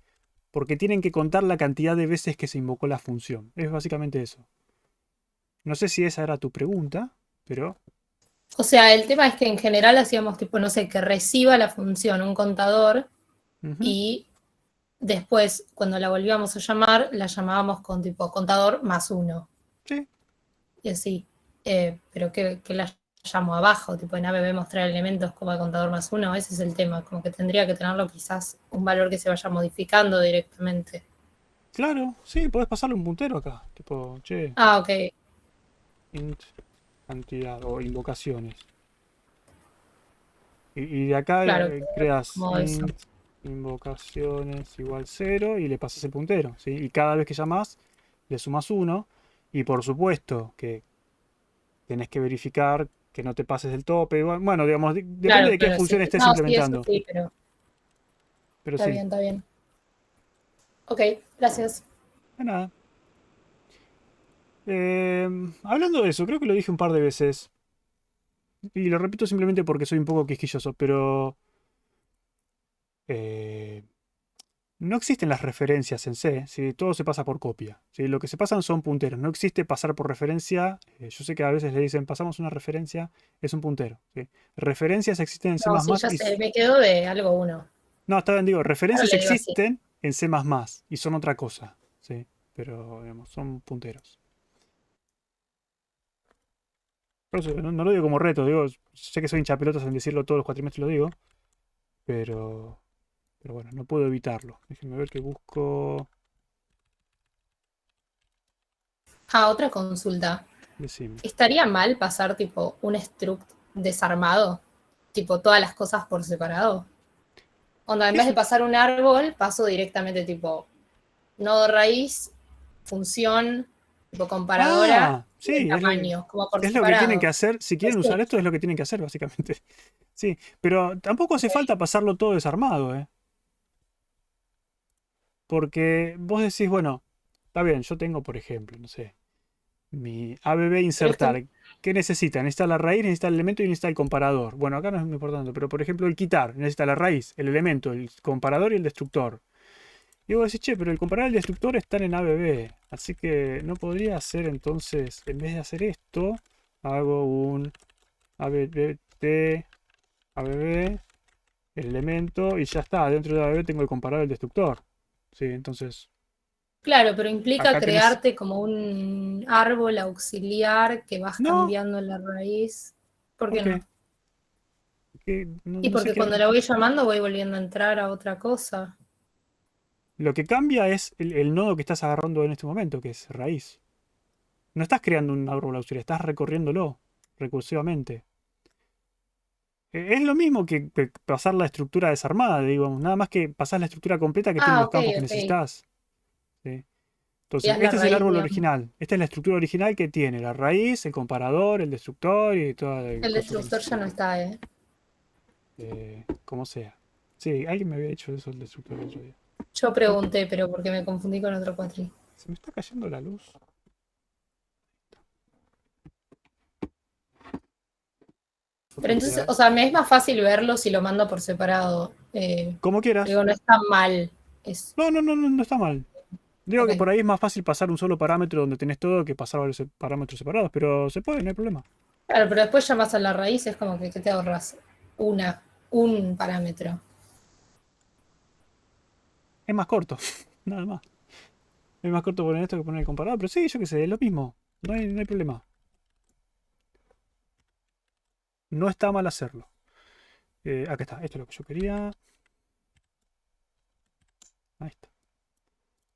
A: Porque tienen que contar la cantidad de veces que se invocó la función. Es básicamente eso. No sé si esa era tu pregunta, pero...
G: O sea, el tema es que en general hacíamos tipo, no sé, que reciba la función un contador
A: Ujú.
G: y después, cuando la volvíamos a llamar, la llamábamos con tipo contador +1.
A: Sí.
G: Y así. Pero que la llamo abajo, tipo en ABB mostrar elementos como el contador +1, ese es el tema. Como que tendría que tenerlo quizás un valor que se vaya modificando directamente.
A: Claro, sí, podés pasarle un puntero acá. Tipo, che,
G: Ah, ok.
A: int cantidad o invocaciones. Y de acá
G: Claro,
A: creas
G: como eso.
A: int invocaciones igual 0 y le pasas el puntero, ¿sí? Y cada vez que llamas le sumas 1 y por supuesto que tenés que verificar que no te pases del tope. Bueno, digamos, depende
G: Claro,
A: de qué
G: claro, sí.
A: función estés
G: No, sí, eso
A: implementando.
G: sí, pero
A: Pero
G: está
A: sí,
G: bien, está bien. Ok, gracias.
A: de nada. Hablando de eso, creo que lo dije un par de veces. Y lo repito simplemente porque soy un poco quisquilloso, pero eh, no existen las referencias en C, ¿sí? Todo se pasa por copia. ¿Sí? Lo que se pasan son punteros. No existe pasar por referencia. Yo sé que a veces le dicen pasamos una referencia, es un puntero. ¿Sí? Referencias existen en C++
G: No, sí, ya
A: y...
G: sé, me quedo de algo 1.
A: No, está bien, digo,
G: Ahora
A: referencias
G: le digo así.
A: existen en C++ y son otra cosa. ¿Sí? Pero, digamos, son punteros. Por eso no lo digo como reto, digo, sé que soy hinchapelotas en decirlo todos los cuatrimestres, lo digo, pero... Pero bueno, no puedo evitarlo. Déjenme ver que busco.
G: Ah, otra consulta.
A: Decime.
G: ¿Estaría mal pasar tipo un struct desarmado? Tipo todas las cosas por separado. Onda, en vez de pasar un árbol, paso directamente tipo nodo raíz, función, tipo comparadora,
A: Ah,
G: y el
A: sí,
G: tamaño, como por
A: es lo que tienen que
G: separado.
A: hacer. Si quieren usar esto, es lo que tienen que hacer, básicamente. Sí, pero tampoco hace falta pasarlo todo desarmado, ¿eh? Porque vos decís, bueno, está bien, yo tengo, por ejemplo, no sé, mi ABB
G: Pero es que,
A: insertar. ¿Qué necesita? Necesita la raíz, necesita el elemento y necesita el comparador. Bueno, acá no es muy importante, pero por ejemplo, el quitar necesita la raíz, el elemento, el comparador y el destructor. Y vos decís, che, pero el comparador y el destructor están en ABB. Así que no podría hacer entonces, en vez de hacer esto, hago un ABT, ABB, el elemento, y ya está. Dentro de ABB tengo el comparador y el destructor. Sí, entonces,
G: claro, pero implica
A: acá tenés.
G: crearte como un árbol auxiliar que vas
A: No,
G: cambiando la raíz. ¿Por
A: ¿por
G: qué no?
A: qué? No,
G: Y
A: no sé
G: porque
A: qué.
G: cuando la voy llamando voy volviendo a entrar a otra cosa.
A: Lo que cambia es el nodo que estás agarrando en este momento, que es raíz. No estás creando un árbol auxiliar, estás recorriéndolo recursivamente. Es lo mismo que pasar la estructura desarmada, digamos, nada más que pasar la estructura completa que tiene
G: Ah,
A: los
G: ok,
A: campos que
G: ok.
A: necesitas. ¿Sí? Entonces,
G: Creas la
A: este es el
G: raíz,
A: árbol
G: digamos.
A: original. Esta es la estructura original que tiene la raíz, el comparador, el destructor y toda la
G: El
A: cosa por el
G: destructor ya
A: estilo.
G: no está, ¿eh?
A: Como sea. Sí, alguien me había dicho eso el destructor el otro día.
G: Yo pregunté, pero porque me confundí con otro cuatri.
A: Se me está cayendo la luz.
G: Pero entonces,
A: Fotocopiar.
G: o sea, me es más fácil verlo si lo mando por separado.
A: Como quieras.
G: Digo, no es tan mal. Es,
A: No está mal. Digo
G: ok.
A: que por ahí es más fácil pasar un solo parámetro donde tenés todo que pasar varios parámetros separados, pero se puede, no hay problema.
G: Claro, pero después llamas a la raíz, es como que te ahorras un parámetro.
A: Es más corto, nada más. Es más corto poner esto que poner el comparador, pero sí, yo qué sé, es lo mismo. No hay problema. No está mal hacerlo. Acá está, esto es lo que yo quería. Ahí está.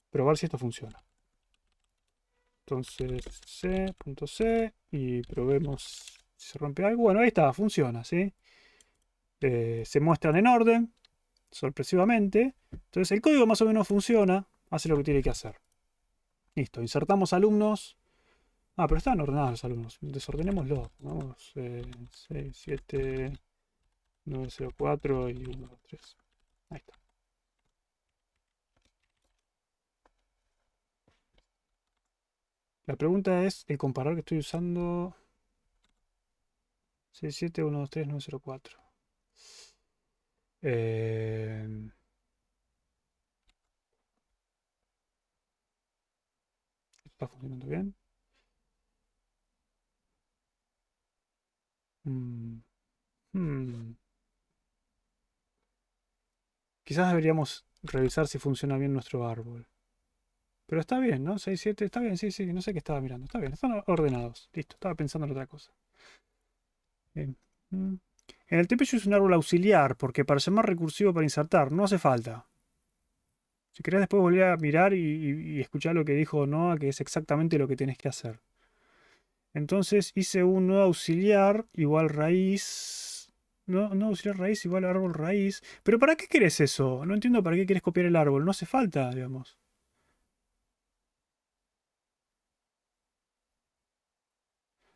A: Probar si esto funciona. Entonces, C.C y probemos si se rompe algo. Bueno, ahí está, funciona, ¿sí? Se muestran en orden, sorpresivamente. Entonces el código más o menos funciona, hace lo que tiene que hacer. Listo, insertamos alumnos. Ah, pero están ordenados los alumnos. Desordenémoslo. Vamos, 6, 7, 9, 0, 4 y 1, 2, 3. Ahí está. La pregunta es el comparador que estoy usando. 6, 7, 1, 2, 3, 9, 0, 4. ¿Está funcionando bien? Quizás deberíamos revisar si funciona bien nuestro árbol. Pero está bien, ¿no? 6, 7, está bien, sí, sí, no sé qué estaba mirando. Está bien, están ordenados. Listo, estaba pensando en otra cosa. Bien. En el TP yo uso un árbol auxiliar, porque para ser más recursivo para insertar, no hace falta. Si querés después volver a mirar y escuchar lo que dijo Noah, que es exactamente lo que tenés que hacer. Entonces hice un nuevo auxiliar igual raíz. No auxiliar raíz igual árbol raíz. Pero ¿para qué querés eso? No entiendo para qué querés copiar el árbol. No hace falta, digamos.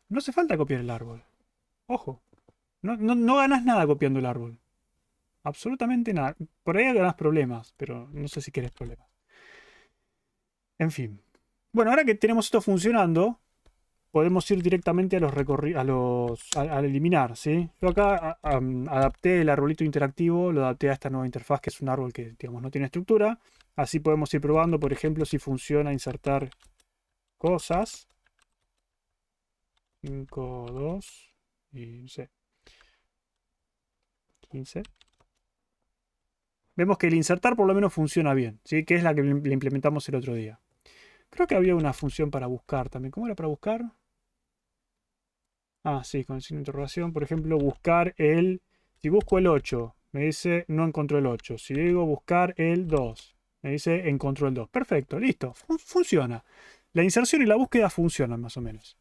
A: No hace falta copiar el árbol. Ojo. No ganás nada copiando el árbol. Absolutamente nada. Por ahí ganás problemas, pero no sé si querés problemas. En fin. Bueno, ahora que tenemos esto funcionando, podemos ir directamente a los recorridos, al eliminar, ¿sí? Yo acá adapté el arbolito interactivo, lo adapté a esta nueva interfaz, que es un árbol que, digamos, no tiene estructura. Así podemos ir probando, por ejemplo, si funciona insertar cosas. 5, 2 y no sé. 15. Vemos que el insertar por lo menos funciona bien, ¿sí? Que es la que le implementamos el otro día. Creo que había una función para buscar también. ¿Cómo era para buscar? Ah, sí, con el signo de interrogación. Por ejemplo, buscar el... Si busco el 8, me dice no encontró el 8. Si digo buscar el 2, me dice encontró el 2. Perfecto, listo. Funciona. La inserción y la búsqueda funcionan más o menos.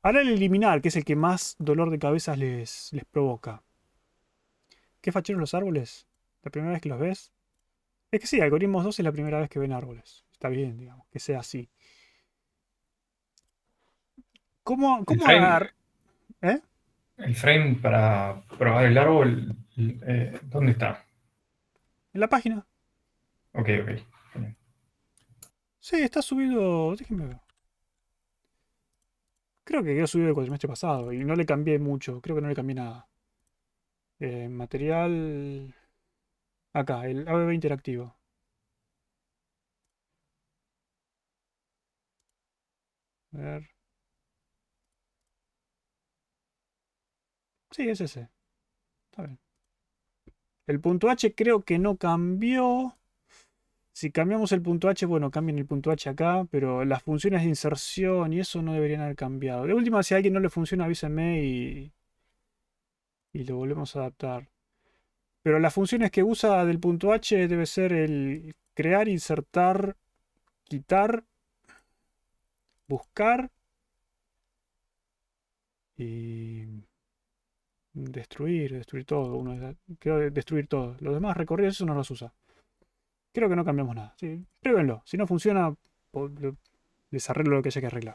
A: Ahora el eliminar, que es el que más dolor de cabeza les provoca. ¿Qué facheros los árboles? ¿La primera vez que los ves? Es que sí, algoritmos 2 es la primera vez que ven árboles. Está bien, digamos, que sea así. ¿Cómo agarrar? ¿Eh?
B: El frame para probar el árbol, ¿dónde está?
A: En la página.
B: Ok, ok. Bien.
A: Sí, está subido. Déjenme ver. Creo que quedó subido el cuatrimestre pasado y no le cambié mucho. Creo que no le cambié nada. Material. Acá, el ABB interactivo. A ver. Sí, es ese. Está bien. El punto H creo que no cambió. Si cambiamos el punto H, bueno, cambien el punto H acá, pero las funciones de inserción y eso no deberían haber cambiado. De última, si a alguien no le funciona, avísenme y lo volvemos a adaptar. Pero las funciones que usa del punto H debe ser el crear, insertar, quitar, buscar y destruir todo. Creo destruir todo. Los demás recorridos eso no los usa. Creo que no cambiamos nada. Sí, pruébenlo. Si no funciona, les arreglo lo que haya que arreglar.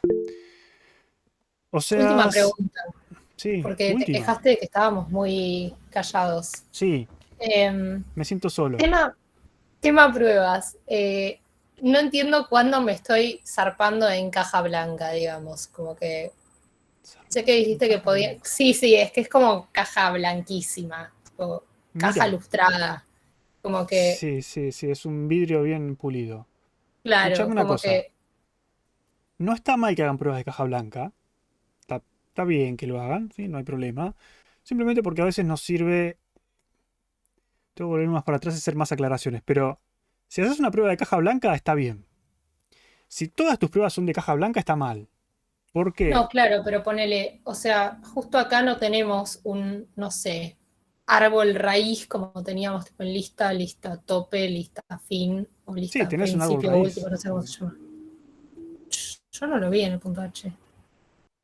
A: O sea,
G: Última pregunta,
A: sí,
G: porque te
A: última.
G: quejaste de que estábamos muy callados.
A: Sí,
G: Em,
A: me siento solo.
G: tema pruebas. No entiendo cuándo me estoy zarpando en caja blanca, digamos. Como que. Sé que dijiste que podía. Sí, es que es como caja blanquísima. Tipo, caja
A: Mira.
G: lustrada. Como que.
A: Sí, es un vidrio bien pulido.
G: Claro,
A: Escuchame una
G: como
A: cosa.
G: que.
A: No está mal que hagan pruebas de caja blanca. Está bien que lo hagan, ¿sí? No hay problema. Simplemente porque a veces nos sirve. Tengo que volver más para atrás y hacer más aclaraciones. Pero si haces una prueba de caja blanca, está bien. Si todas tus pruebas son de caja blanca, está mal. ¿Por qué?
G: No, claro, pero ponele. O sea, justo acá no tenemos un. No sé. árbol raíz como teníamos tipo, en lista, lista tope, lista fin, o lista
A: Sí, tenés un árbol
G: principio,
A: raíz.
G: último, no sé cómo se llama. Yo no lo vi en el punto H.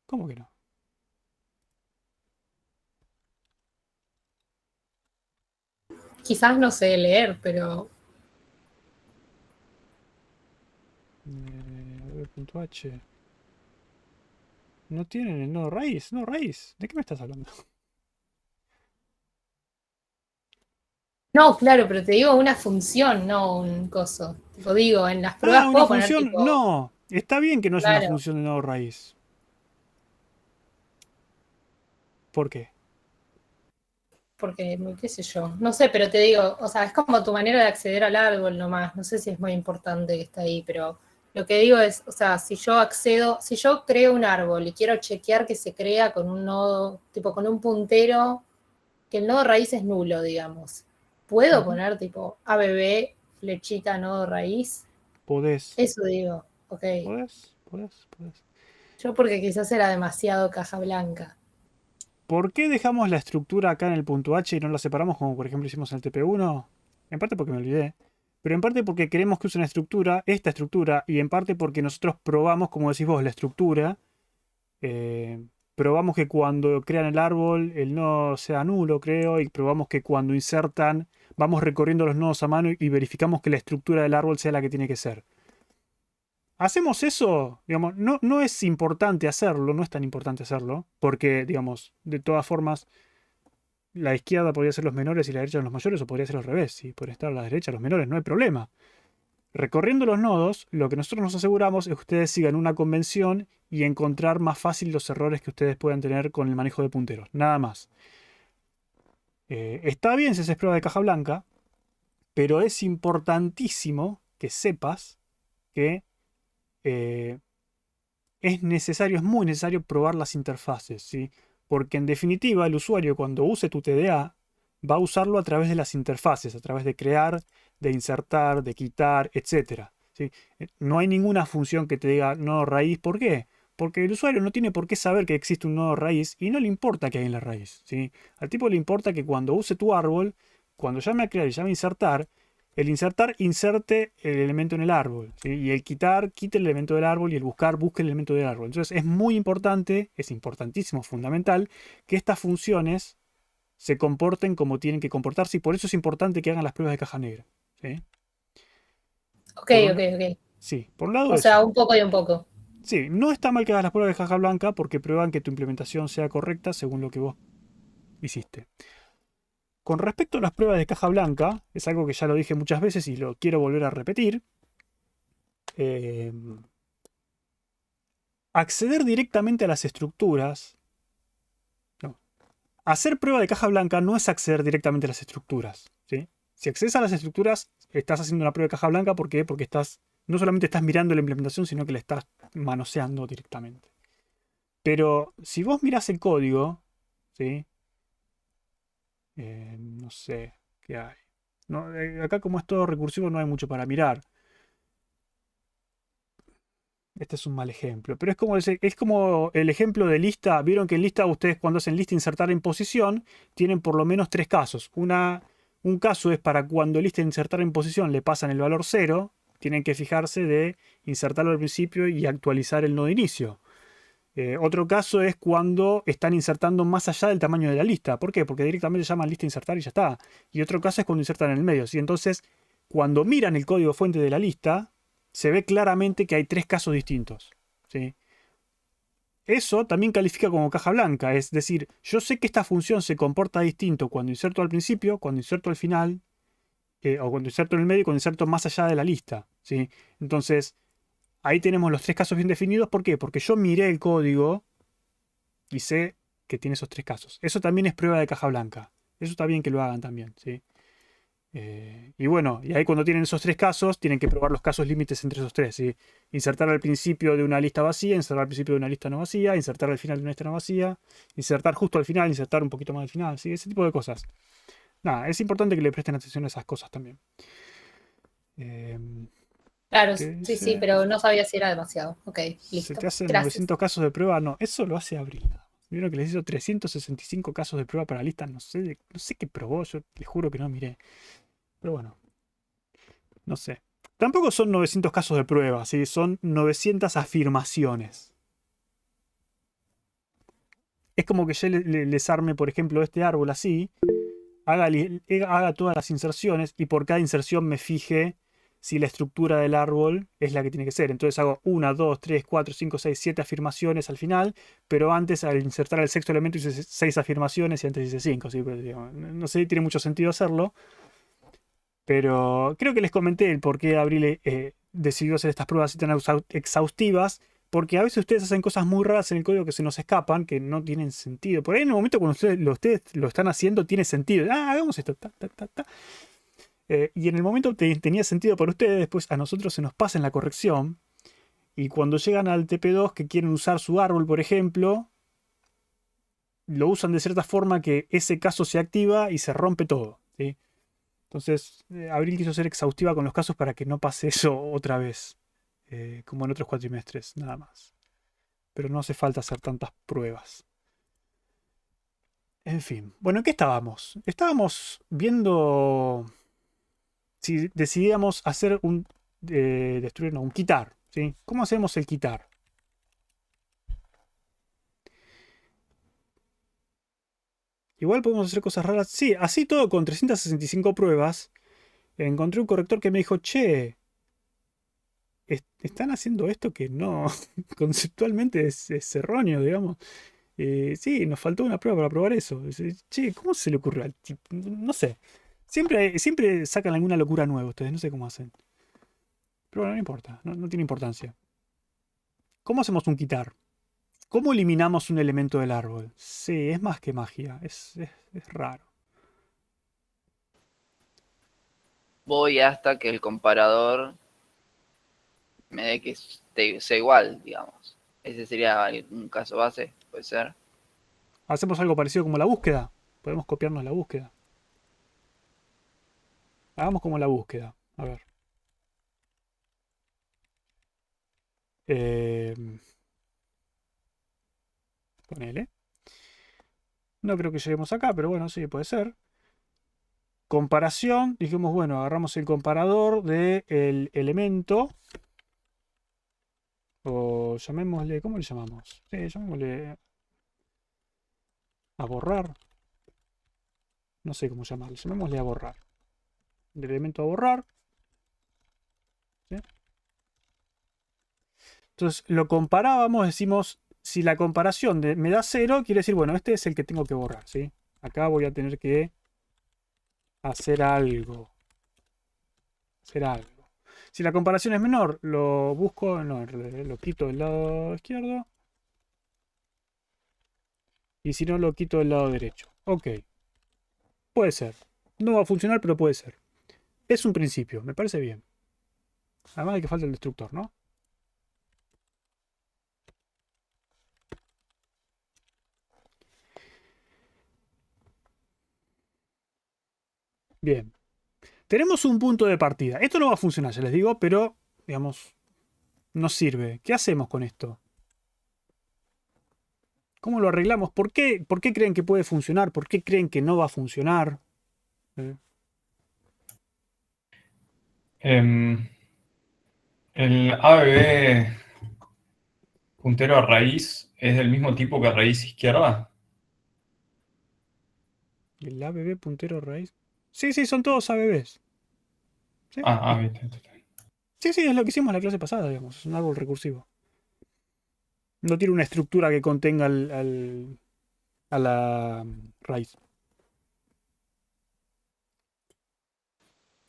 A: ¿Cómo que no?
G: Quizás no sé leer, pero
A: A ver, punto H. No tienen el nodo raíz. No, raíz. ¿De qué me estás hablando?
G: no, claro, pero te digo una función, no un coso. Tipo, digo, en las pruebas
A: Ah, una
G: puedo poner
A: función.
G: tipo,
A: No. Está bien que no es una
G: claro,
A: función de nodo raíz. ¿Por qué?
G: porque, qué sé yo, no sé, pero te digo, o sea, es como tu manera de acceder al árbol nomás, no sé si es muy importante que está ahí, pero lo que digo es, o sea, si yo accedo, si yo creo un árbol y quiero chequear que se crea con un nodo, tipo con un puntero, que el nodo raíz es nulo, digamos, ¿puedo
A: Ujú.
G: poner tipo ABB, flechita, nodo raíz?
A: Podés.
G: Eso digo, ok.
A: Podés.
G: Yo porque quizás era demasiado caja blanca.
A: ¿Por qué dejamos la estructura acá en el punto H y no la separamos como por ejemplo hicimos en el TP1? En parte porque me olvidé. Pero en parte porque queremos que use una estructura, esta estructura, y en parte porque nosotros probamos, como decís vos, la estructura. Probamos que cuando crean el árbol el nodo sea nulo, creo, y probamos que cuando insertan, vamos recorriendo los nodos a mano y verificamos que la estructura del árbol sea la que tiene que ser. Hacemos eso, digamos, no es importante hacerlo, no es tan importante hacerlo, porque, digamos, de todas formas, la izquierda podría ser los menores y la derecha los mayores, o podría ser al revés, si por estar a la derecha los menores, no hay problema. Recorriendo los nodos, lo que nosotros nos aseguramos es que ustedes sigan una convención y encontrar más fácil los errores que ustedes puedan tener con el manejo de punteros, nada más. Está bien si haces prueba de caja blanca, pero es importantísimo que sepas que eh, es necesario, es muy necesario probar las interfaces, ¿sí? Porque en definitiva el usuario cuando use tu TDA va a usarlo a través de las interfaces, a través de crear, de insertar, de quitar, etcétera, ¿sí? No hay ninguna función que te diga nodo raíz. ¿Por qué? Porque el usuario no tiene por qué saber que existe un nodo raíz y no le importa que hay en la raíz, ¿sí? Al tipo le importa que cuando use tu árbol, cuando llame a crear y llame a insertar, el insertar inserte el elemento en el árbol, ¿sí? Y el quitar quite el elemento del árbol y el buscar busque el elemento del árbol. Entonces es muy importante, es importantísimo, fundamental, que estas funciones se comporten como tienen que comportarse y por eso es importante que hagan las pruebas de caja negra, ¿sí?
G: Ok,
A: Por un-
G: ok.
A: Sí, por un lado
G: O
A: eso.
G: sea, un poco y un poco.
A: Sí, no está mal que hagas las pruebas de caja blanca porque prueban que tu implementación sea correcta según lo que vos hiciste. Con respecto a las pruebas de caja blanca, es algo que ya lo dije muchas veces y lo quiero volver a repetir. eh, Acceder directamente a las estructuras. No. Hacer prueba de caja blanca no es acceder directamente a las estructuras, ¿sí? Si accedes a las estructuras, estás haciendo una prueba de caja blanca. ¿Por qué? Porque no solamente estás mirando la implementación, sino que la estás manoseando directamente. Pero si vos mirás el código, ¿sí? No sé qué hay. No, acá como es todo recursivo no hay mucho para mirar. Este es un mal ejemplo, pero es como el ejemplo de lista. Vieron que en lista ustedes cuando hacen lista insertar en posición tienen por lo menos tres casos. Un caso es para cuando lista insertar en posición le pasan el valor 0, tienen que fijarse de insertarlo al principio y actualizar el nodo de inicio. Otro caso es cuando están insertando más allá del tamaño de la lista. ¿Por qué? Porque directamente llaman lista insertar y ya está. Y otro caso es cuando insertan en el medio, ¿sí? Entonces, cuando miran el código fuente de la lista, se ve claramente que hay tres casos distintos, ¿sí? Eso también califica como caja blanca, es decir, yo sé que esta función se comporta distinto cuando inserto al principio, cuando inserto al final, o cuando inserto en el medio y cuando inserto más allá de la lista, ¿sí? Entonces, ahí tenemos los tres casos bien definidos. ¿Por qué? Porque yo miré el código y sé que tiene esos tres casos. Eso también es prueba de caja blanca. Eso está bien que lo hagan también, ¿sí? Y bueno, y ahí cuando tienen esos tres casos, tienen que probar los casos límites entre esos tres, ¿sí? Insertar al principio de una lista vacía, insertar al principio de una lista no vacía, insertar al final de una lista no vacía, insertar justo al final, insertar un poquito más al final, ¿sí? Ese tipo de cosas. Nada, es importante que le presten atención a esas cosas también.
G: Claro,
A: ¿Qué
G: sí,
A: dice?
G: pero no sabía si era demasiado. Ok,
A: ¿Se
G: listo.
A: te hacen
G: Gracias.
A: 900 casos de prueba? No, eso lo hace Abril. Vieron que les hizo 365 casos de prueba para la lista. No sé qué probó, yo les juro que no miré. Pero bueno, no sé. Tampoco son 900 casos de prueba, ¿sí? Son 900 afirmaciones. Es como que yo les arme, por ejemplo, este árbol así, haga todas las inserciones y por cada inserción me fije si la estructura del árbol es la que tiene que ser. Entonces hago 1, 2, 3, 4, 5, 6, 7 afirmaciones al final, pero antes al insertar el sexto elemento hice 6 afirmaciones y antes hice 5. ¿Sí? Pero, digamos, no sé, tiene mucho sentido hacerlo. Pero creo que les comenté el por qué Abril decidió hacer estas pruebas así tan exhaustivas. Porque a veces ustedes hacen cosas muy raras en el código que se nos escapan, que no tienen sentido. Por ahí en el momento cuando ustedes lo están haciendo, tiene sentido. Hagamos esto. Y en el momento tenía sentido para ustedes, después a nosotros se nos pasa en la corrección. Y cuando llegan al TP2 que quieren usar su árbol, por ejemplo, lo usan de cierta forma que ese caso se activa y se rompe todo. ¿Sí? Entonces, Abril quiso ser exhaustiva con los casos para que no pase eso otra vez. Como en otros cuatrimestres, nada más. Pero no hace falta hacer tantas pruebas. En fin. Bueno, ¿en qué estábamos? Estábamos viendo si decidíamos hacer un destruir, no, un quitar. ¿Sí? ¿Cómo hacemos el quitar? Igual podemos hacer cosas raras. Sí, así todo con 365 pruebas. Encontré un corrector que me dijo, che, están haciendo esto que no, conceptualmente es erróneo, digamos. Sí, nos faltó una prueba para probar eso. Dice, che, ¿cómo se le ocurrió al tipo? No sé. Siempre sacan alguna locura nueva ustedes, no sé cómo hacen. Pero bueno, no importa, no tiene importancia. ¿Cómo hacemos un quitar? ¿Cómo eliminamos un elemento del árbol? Sí, es más que magia, es raro.
E: Voy hasta que el comparador me dé que sea igual, digamos. Ese sería un caso base, puede ser.
A: Hacemos algo parecido como la búsqueda. Podemos copiarnos la búsqueda. Hagamos como la búsqueda. A ver. Ponele. No creo que lleguemos acá, pero bueno, sí, puede ser. Comparación. Dijimos, bueno, agarramos el comparador del elemento. O llamémosle, ¿cómo le llamamos? Sí, llamémosle a borrar. No sé cómo llamarle. Llamémosle a borrar. El elemento a borrar. ¿Sí? Entonces lo comparábamos, decimos, si la comparación me da 0, quiere decir, bueno, este es el que tengo que borrar. ¿Sí? Acá voy a tener que hacer algo. Si la comparación es menor, lo busco, no, lo quito del lado izquierdo. Y si no, lo quito del lado derecho. Ok. Puede ser. No va a funcionar, pero puede ser. Es un principio, me parece bien. Además de que falta el destructor, ¿no? Bien. Tenemos un punto de partida. Esto no va a funcionar, ya les digo, pero, digamos, nos sirve. ¿Qué hacemos con esto? ¿Cómo lo arreglamos? ¿Por qué creen que puede funcionar? ¿Por qué creen que no va a funcionar?
B: El ABB puntero a raíz es del mismo tipo que raíz izquierda.
A: ¿El ABB puntero raíz? Sí, son todos ABBs. ¿Sí?
B: Viste.
A: Sí, es lo que hicimos en la clase pasada, digamos. Es un árbol recursivo. No tiene una estructura que contenga a la raíz.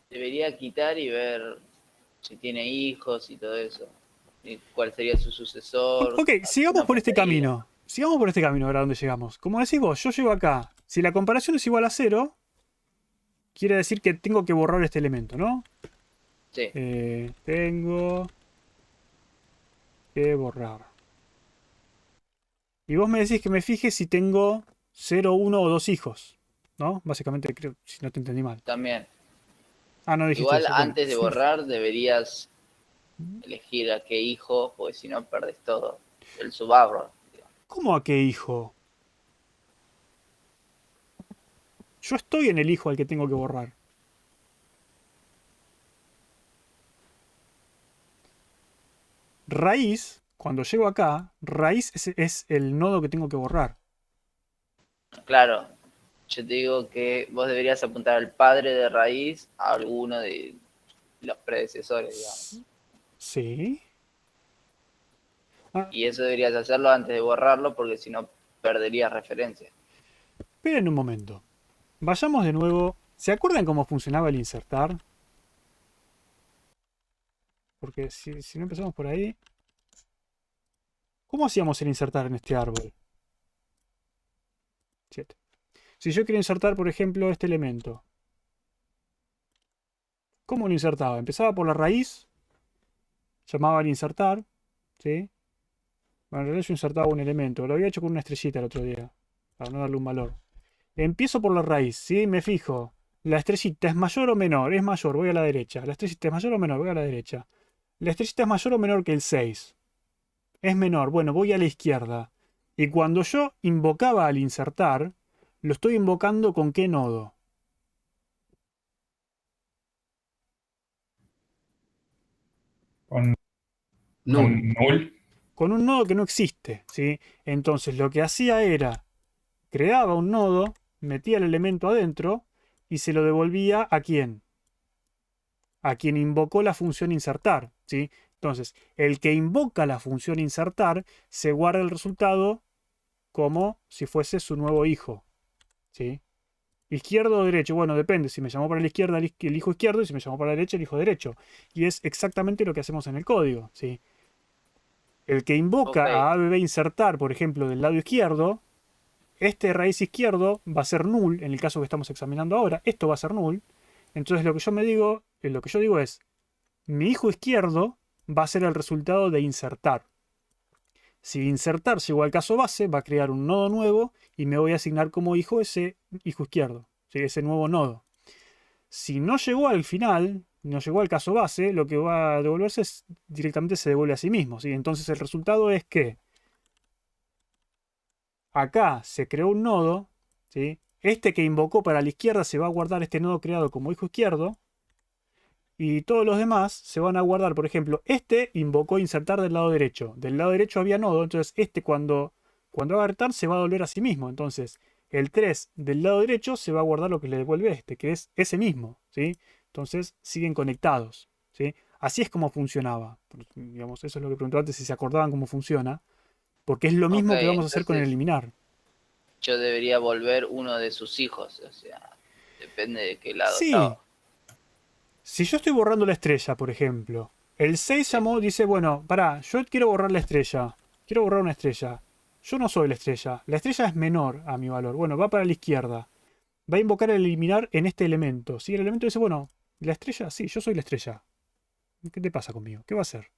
E: Debería quitar y ver si tiene hijos y todo eso. Y cuál sería su sucesor.
A: Ok, sigamos por este camino. Sigamos por este camino, ahora donde llegamos. Como decís vos, yo llego acá. Si la comparación es igual a 0, quiere decir que tengo que borrar este elemento, ¿no?
E: Sí.
A: Tengo que borrar. Y vos me decís que me fije si tengo 0, 1 o 2 hijos, ¿no? Básicamente, creo, si no te entendí mal.
E: También.
A: No dijiste
E: Igual
A: eso. Bueno.
E: antes de borrar deberías elegir a qué hijo, porque si no perdes todo. El subárbol.
A: ¿Cómo a qué hijo? Yo estoy en el hijo al que tengo que borrar. Raíz, cuando llego acá, raíz es el nodo que tengo que borrar.
E: Claro, yo te digo que vos deberías apuntar al padre de raíz a alguno de los predecesores, digamos.
A: Sí.
E: Y eso deberías hacerlo antes de borrarlo porque si no perderías referencia.
A: Esperen un momento. Vayamos de nuevo. ¿Se acuerdan cómo funcionaba el insertar? Porque si no empezamos por ahí. ¿Cómo hacíamos el insertar en este árbol? 7. Si yo quiero insertar, por ejemplo, este elemento. ¿Cómo lo insertaba? Empezaba por la raíz. Llamaba al insertar. ¿Sí? Bueno, en realidad yo insertaba un elemento. Lo había hecho con una estrellita el otro día. Para no darle un valor. Empiezo por la raíz, ¿sí? Me fijo. La estrellita es mayor o menor. Es mayor, voy a la derecha. La estrellita es mayor o menor, voy a la derecha. La estrellita es mayor o menor que el 6. Es menor, bueno, voy a la izquierda. Y cuando yo invocaba al insertar, lo estoy invocando ¿con qué nodo?
H: Con
C: Null.
H: null.
A: Con un nodo que no existe, ¿sí? Entonces lo que hacía era, creaba un nodo, metía el elemento adentro y se lo devolvía ¿a quién? A quien invocó la función insertar, ¿sí? Entonces, el que invoca la función insertar se guarda el resultado como si fuese su nuevo hijo, ¿sí? ¿Izquierdo o derecho? Bueno, depende. Si me llamó para la izquierda, el hijo izquierdo, y si me llamó para la derecha, el hijo derecho. Y es exactamente lo que hacemos en el código, ¿sí? El que invoca
E: Ok.
A: a ABB insertar, por ejemplo, del lado izquierdo, este raíz izquierdo va a ser null, en el caso que estamos examinando ahora, esto va a ser null. Entonces lo que yo digo es, mi hijo izquierdo va a ser el resultado de insertar. Si insertar llegó al caso base, va a crear un nodo nuevo y me voy a asignar como hijo ese hijo izquierdo, ¿sí? Ese nuevo nodo. Si no llegó al final, no llegó al caso base, lo que va a devolverse es directamente se devuelve a sí mismo, ¿sí? Entonces el resultado es que acá se creó un nodo, ¿sí? Este que invocó para la izquierda se va a guardar este nodo creado como hijo izquierdo. Y todos los demás se van a guardar, por ejemplo, este invocó insertar del lado derecho. Del lado derecho había nodo, entonces este cuando haga return se va a devolver a sí mismo. Entonces el 3 del lado derecho se va a guardar lo que le devuelve este, que es ese mismo, ¿sí? Entonces siguen conectados, ¿sí? Así es como funcionaba. Digamos, eso es lo que preguntaba antes, si se acordaban cómo funciona. Porque es lo mismo
E: Ok,
A: que vamos a hacer con el
E: entonces
A: eliminar.
E: yo debería volver uno de sus hijos, o sea, depende de qué lado
A: Sí,
E: estaba.
A: si yo estoy borrando la estrella, por ejemplo, el 6
E: Sí.
A: llamó, dice, bueno, pará, yo quiero borrar la estrella. Quiero borrar una estrella. Yo no soy la estrella. La estrella es menor a mi valor. Bueno, va para la izquierda. Va a invocar el eliminar en este elemento. Si el elemento dice, bueno, la estrella, sí, yo soy la estrella. ¿Qué te pasa conmigo? ¿Qué va a hacer?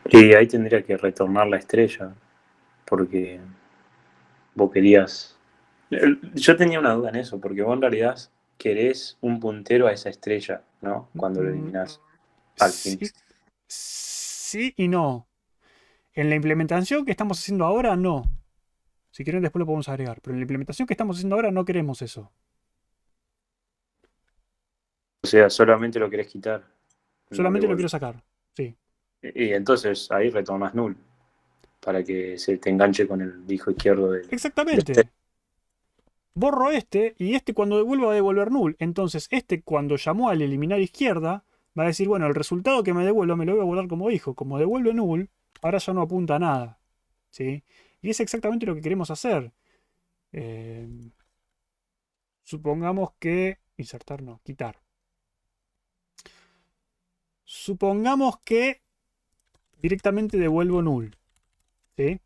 F: Y ahí tendría que retornar la estrella, porque vos querías... Yo tenía una duda en eso, porque vos en realidad querés un puntero a esa estrella, ¿no? Cuando lo
A: Mm,
F: eliminás al fin.
A: sí, sí y no. En la implementación que estamos haciendo ahora, no. Si quieren después lo podemos agregar. Pero en la implementación que estamos haciendo ahora no queremos eso.
F: O sea, solamente lo querés quitar. No
A: Solamente lo
F: devolver.
A: quiero sacar. Sí.
F: Y entonces ahí retornas null, para que se te enganche con el hijo izquierdo del...
A: Exactamente. Borro este y este cuando devuelva va a devolver null. Entonces este cuando llamó al eliminar izquierda va a decir, bueno, el resultado que me devuelva me lo voy a guardar como hijo. Como devuelve null, ahora ya no apunta a nada. ¿Sí? Y es exactamente lo que queremos hacer. Eh, supongamos que... Insertar no, quitar. Supongamos que directamente devuelvo null. ¿Sí?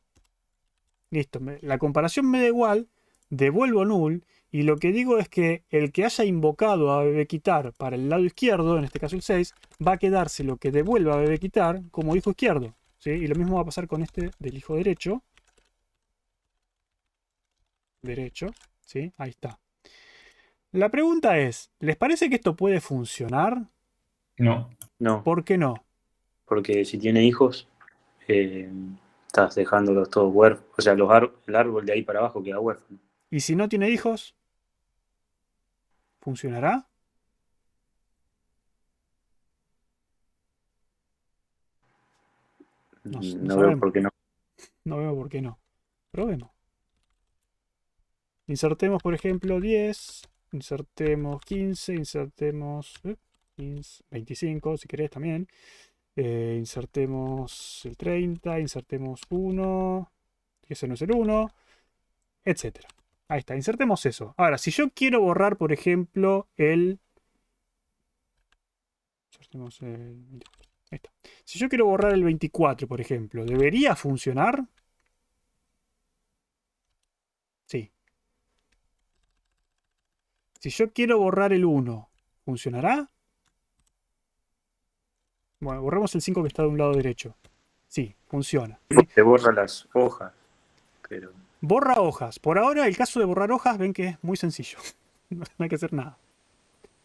A: Listo, la comparación me da igual, devuelvo null y lo que digo es que el que haya invocado a quitar para el lado izquierdo, en este caso el 6, va a quedarse lo que devuelva a quitar como hijo izquierdo, ¿sí? Y lo mismo va a pasar con este del hijo derecho. Derecho, ¿sí? Ahí está. La pregunta es, ¿les parece que esto puede funcionar?
H: No.
F: No,
A: ¿Por qué no?
F: porque si tiene hijos, estás dejándolos todos huérfanos. O sea, el árbol de ahí para abajo queda huérfano.
A: ¿Y si no tiene hijos? ¿Funcionará? No
F: No veo
A: sabemos.
F: por qué no.
A: No veo por qué no. Probemos. Insertemos, por ejemplo, 10. Insertemos 15. Insertemos 25, si querés también. Insertemos el 30. Insertemos 1. Que ese no es el 1. Etcétera. Ahí está. Insertemos eso. Ahora, si yo quiero borrar, por ejemplo, el... Insertemos el 24. Ahí está. Si yo quiero borrar el 24, por ejemplo, ¿debería funcionar? Sí. Si yo quiero borrar el 1, ¿funcionará? Bueno, borramos el 5 que está de un lado derecho. Sí, funciona. ¿Sí?
F: Te borra las hojas, pero
A: Borra hojas. Por ahora, el caso de borrar hojas, ven que es muy sencillo. No hay que hacer nada.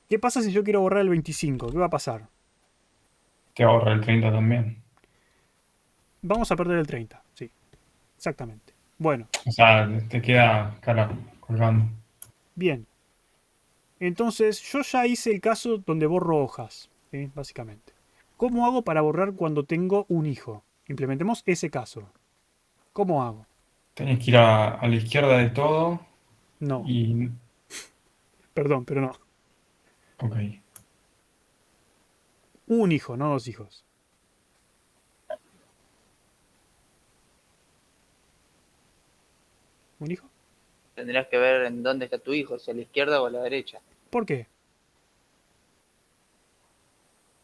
A: ¿Qué pasa si yo quiero borrar el 25? ¿Qué va a pasar?
H: Te ahorra el 30 también.
A: Vamos a perder el 30. Sí, exactamente. Bueno,
H: O sea, te queda cara colgando.
A: bien. Entonces, yo ya hice el caso donde borro hojas, ¿sí? Básicamente. ¿Cómo hago para borrar cuando tengo un hijo? Implementemos ese caso. ¿Cómo hago?
H: Tenés que ir a la izquierda de todo
A: No,
H: y...
A: perdón, pero no.
H: Ok.
A: Un hijo, no dos hijos. ¿Un hijo?
E: Tendrías que ver en dónde está tu hijo, si a la izquierda o a la derecha.
A: ¿Por qué?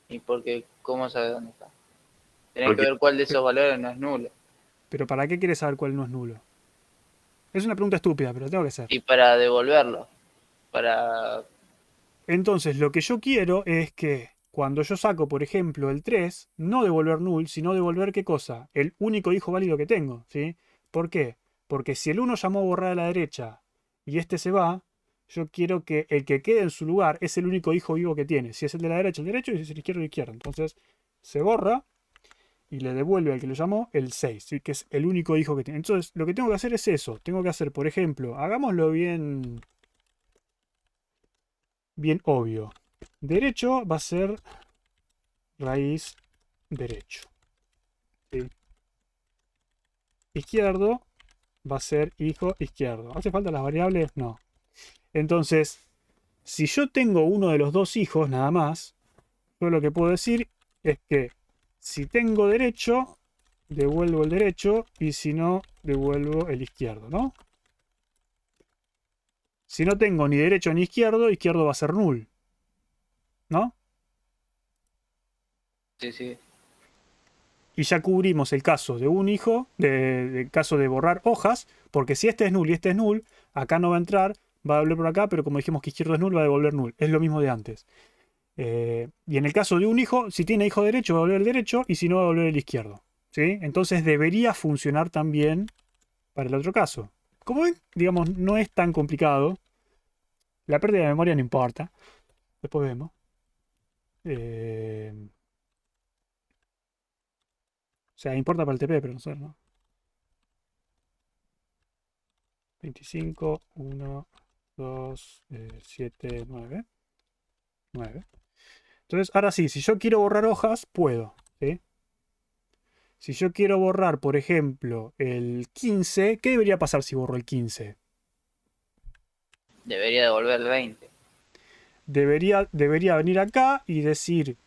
E: Y porque, ¿cómo sabes dónde está? Tenés
F: Porque-
E: que ver cuál de esos valores no es nulo.
A: Pero ¿para qué quieres saber cuál no es nulo? Es una pregunta estúpida, pero tengo que hacer.
E: Y para devolverlo. Para...
A: Entonces, lo que yo quiero es que cuando yo saco, por ejemplo, el 3, no devolver null, sino devolver ¿qué cosa? El único hijo válido que tengo, ¿sí? ¿Por qué? Porque si el 1 llamó a borrar a la derecha y este se va, yo quiero que el que quede en su lugar es el único hijo vivo que tiene. Si es el de la derecha, el derecho, y si es el izquierdo, el izquierdo. Entonces, se borra y le devuelve al que lo llamó el 6, ¿sí? Que es el único hijo que tiene. Entonces, lo que tengo que hacer es eso. Tengo que hacer, por ejemplo, hagámoslo bien obvio. Derecho va a ser raíz derecho. ¿Sí? Izquierdo va a ser hijo izquierdo. ¿Hace falta las variables? No. Entonces, si yo tengo uno de los dos hijos nada más, yo lo que puedo decir es que si tengo derecho, devuelvo el derecho y si no, devuelvo el izquierdo, ¿no? Si no tengo ni derecho ni izquierdo, izquierdo va a ser null. ¿No?
E: Sí, sí.
A: Y ya cubrimos el caso de un hijo, del caso de borrar hojas, porque si este es null y este es null, acá no va a entrar, va a devolver por acá, pero como dijimos que izquierdo es null, va a devolver null. Es lo mismo de antes. Y en el caso de un hijo, si tiene hijo derecho, va a devolver el derecho, y si no, va a devolver el izquierdo. ¿Sí? Entonces debería funcionar también para el otro caso. Como ven, digamos, no es tan complicado. La pérdida de memoria no importa. Después vemos. O sea, importa para el TP, pero no sé, ¿no? 25, 1, 2, 7, 9. 9. Entonces, ahora sí, si yo quiero borrar hojas, puedo. ¿Sí? Si yo quiero borrar, por ejemplo, el 15, ¿qué debería pasar si borro el 15?
E: Debería devolver el 20.
A: Debería venir acá y decir,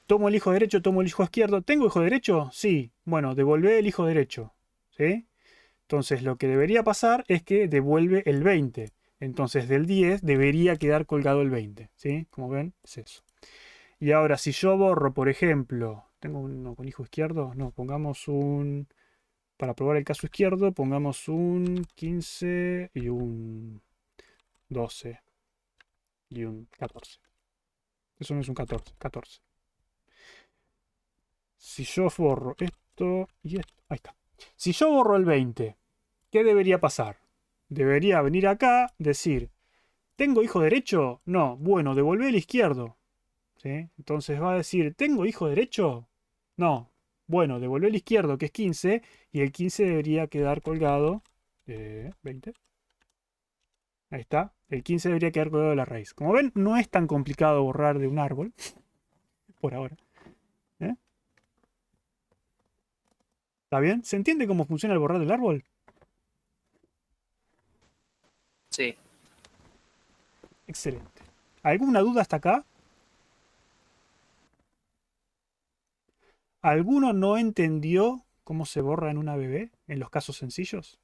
A: tomo el hijo derecho, tomo el hijo izquierdo. ¿Tengo hijo derecho? Sí. Bueno, devolvé el hijo derecho. ¿Sí? Entonces lo que debería pasar es que devuelve el 20. Entonces del 10 debería quedar colgado el 20. ¿Sí? Como ven, es eso. Y ahora si yo borro, por ejemplo, ¿tengo uno con hijo izquierdo? No, pongamos un... Para probar el caso izquierdo, pongamos un 15 y un 12 y un 14. Eso no es un 14, 14. Si yo borro esto y esto, ahí está. Si yo borro el 20, ¿qué debería pasar? Debería venir acá, decir, ¿tengo hijo derecho? No, bueno, devolvé el izquierdo. ¿Sí? Entonces va a decir, ¿tengo hijo derecho? No, bueno, devolvé el izquierdo, que es 15, y el 15 debería quedar colgado. 20. Ahí está. El 15 debería quedar colgado de la raíz. Como ven, no es tan complicado borrar de un árbol. Por ahora. ¿Eh? ¿Está bien? ¿Se entiende cómo funciona el borrar del árbol?
E: Sí.
A: Excelente. ¿Alguna duda hasta acá? ¿Alguno no entendió cómo se borra en una BB en los casos sencillos?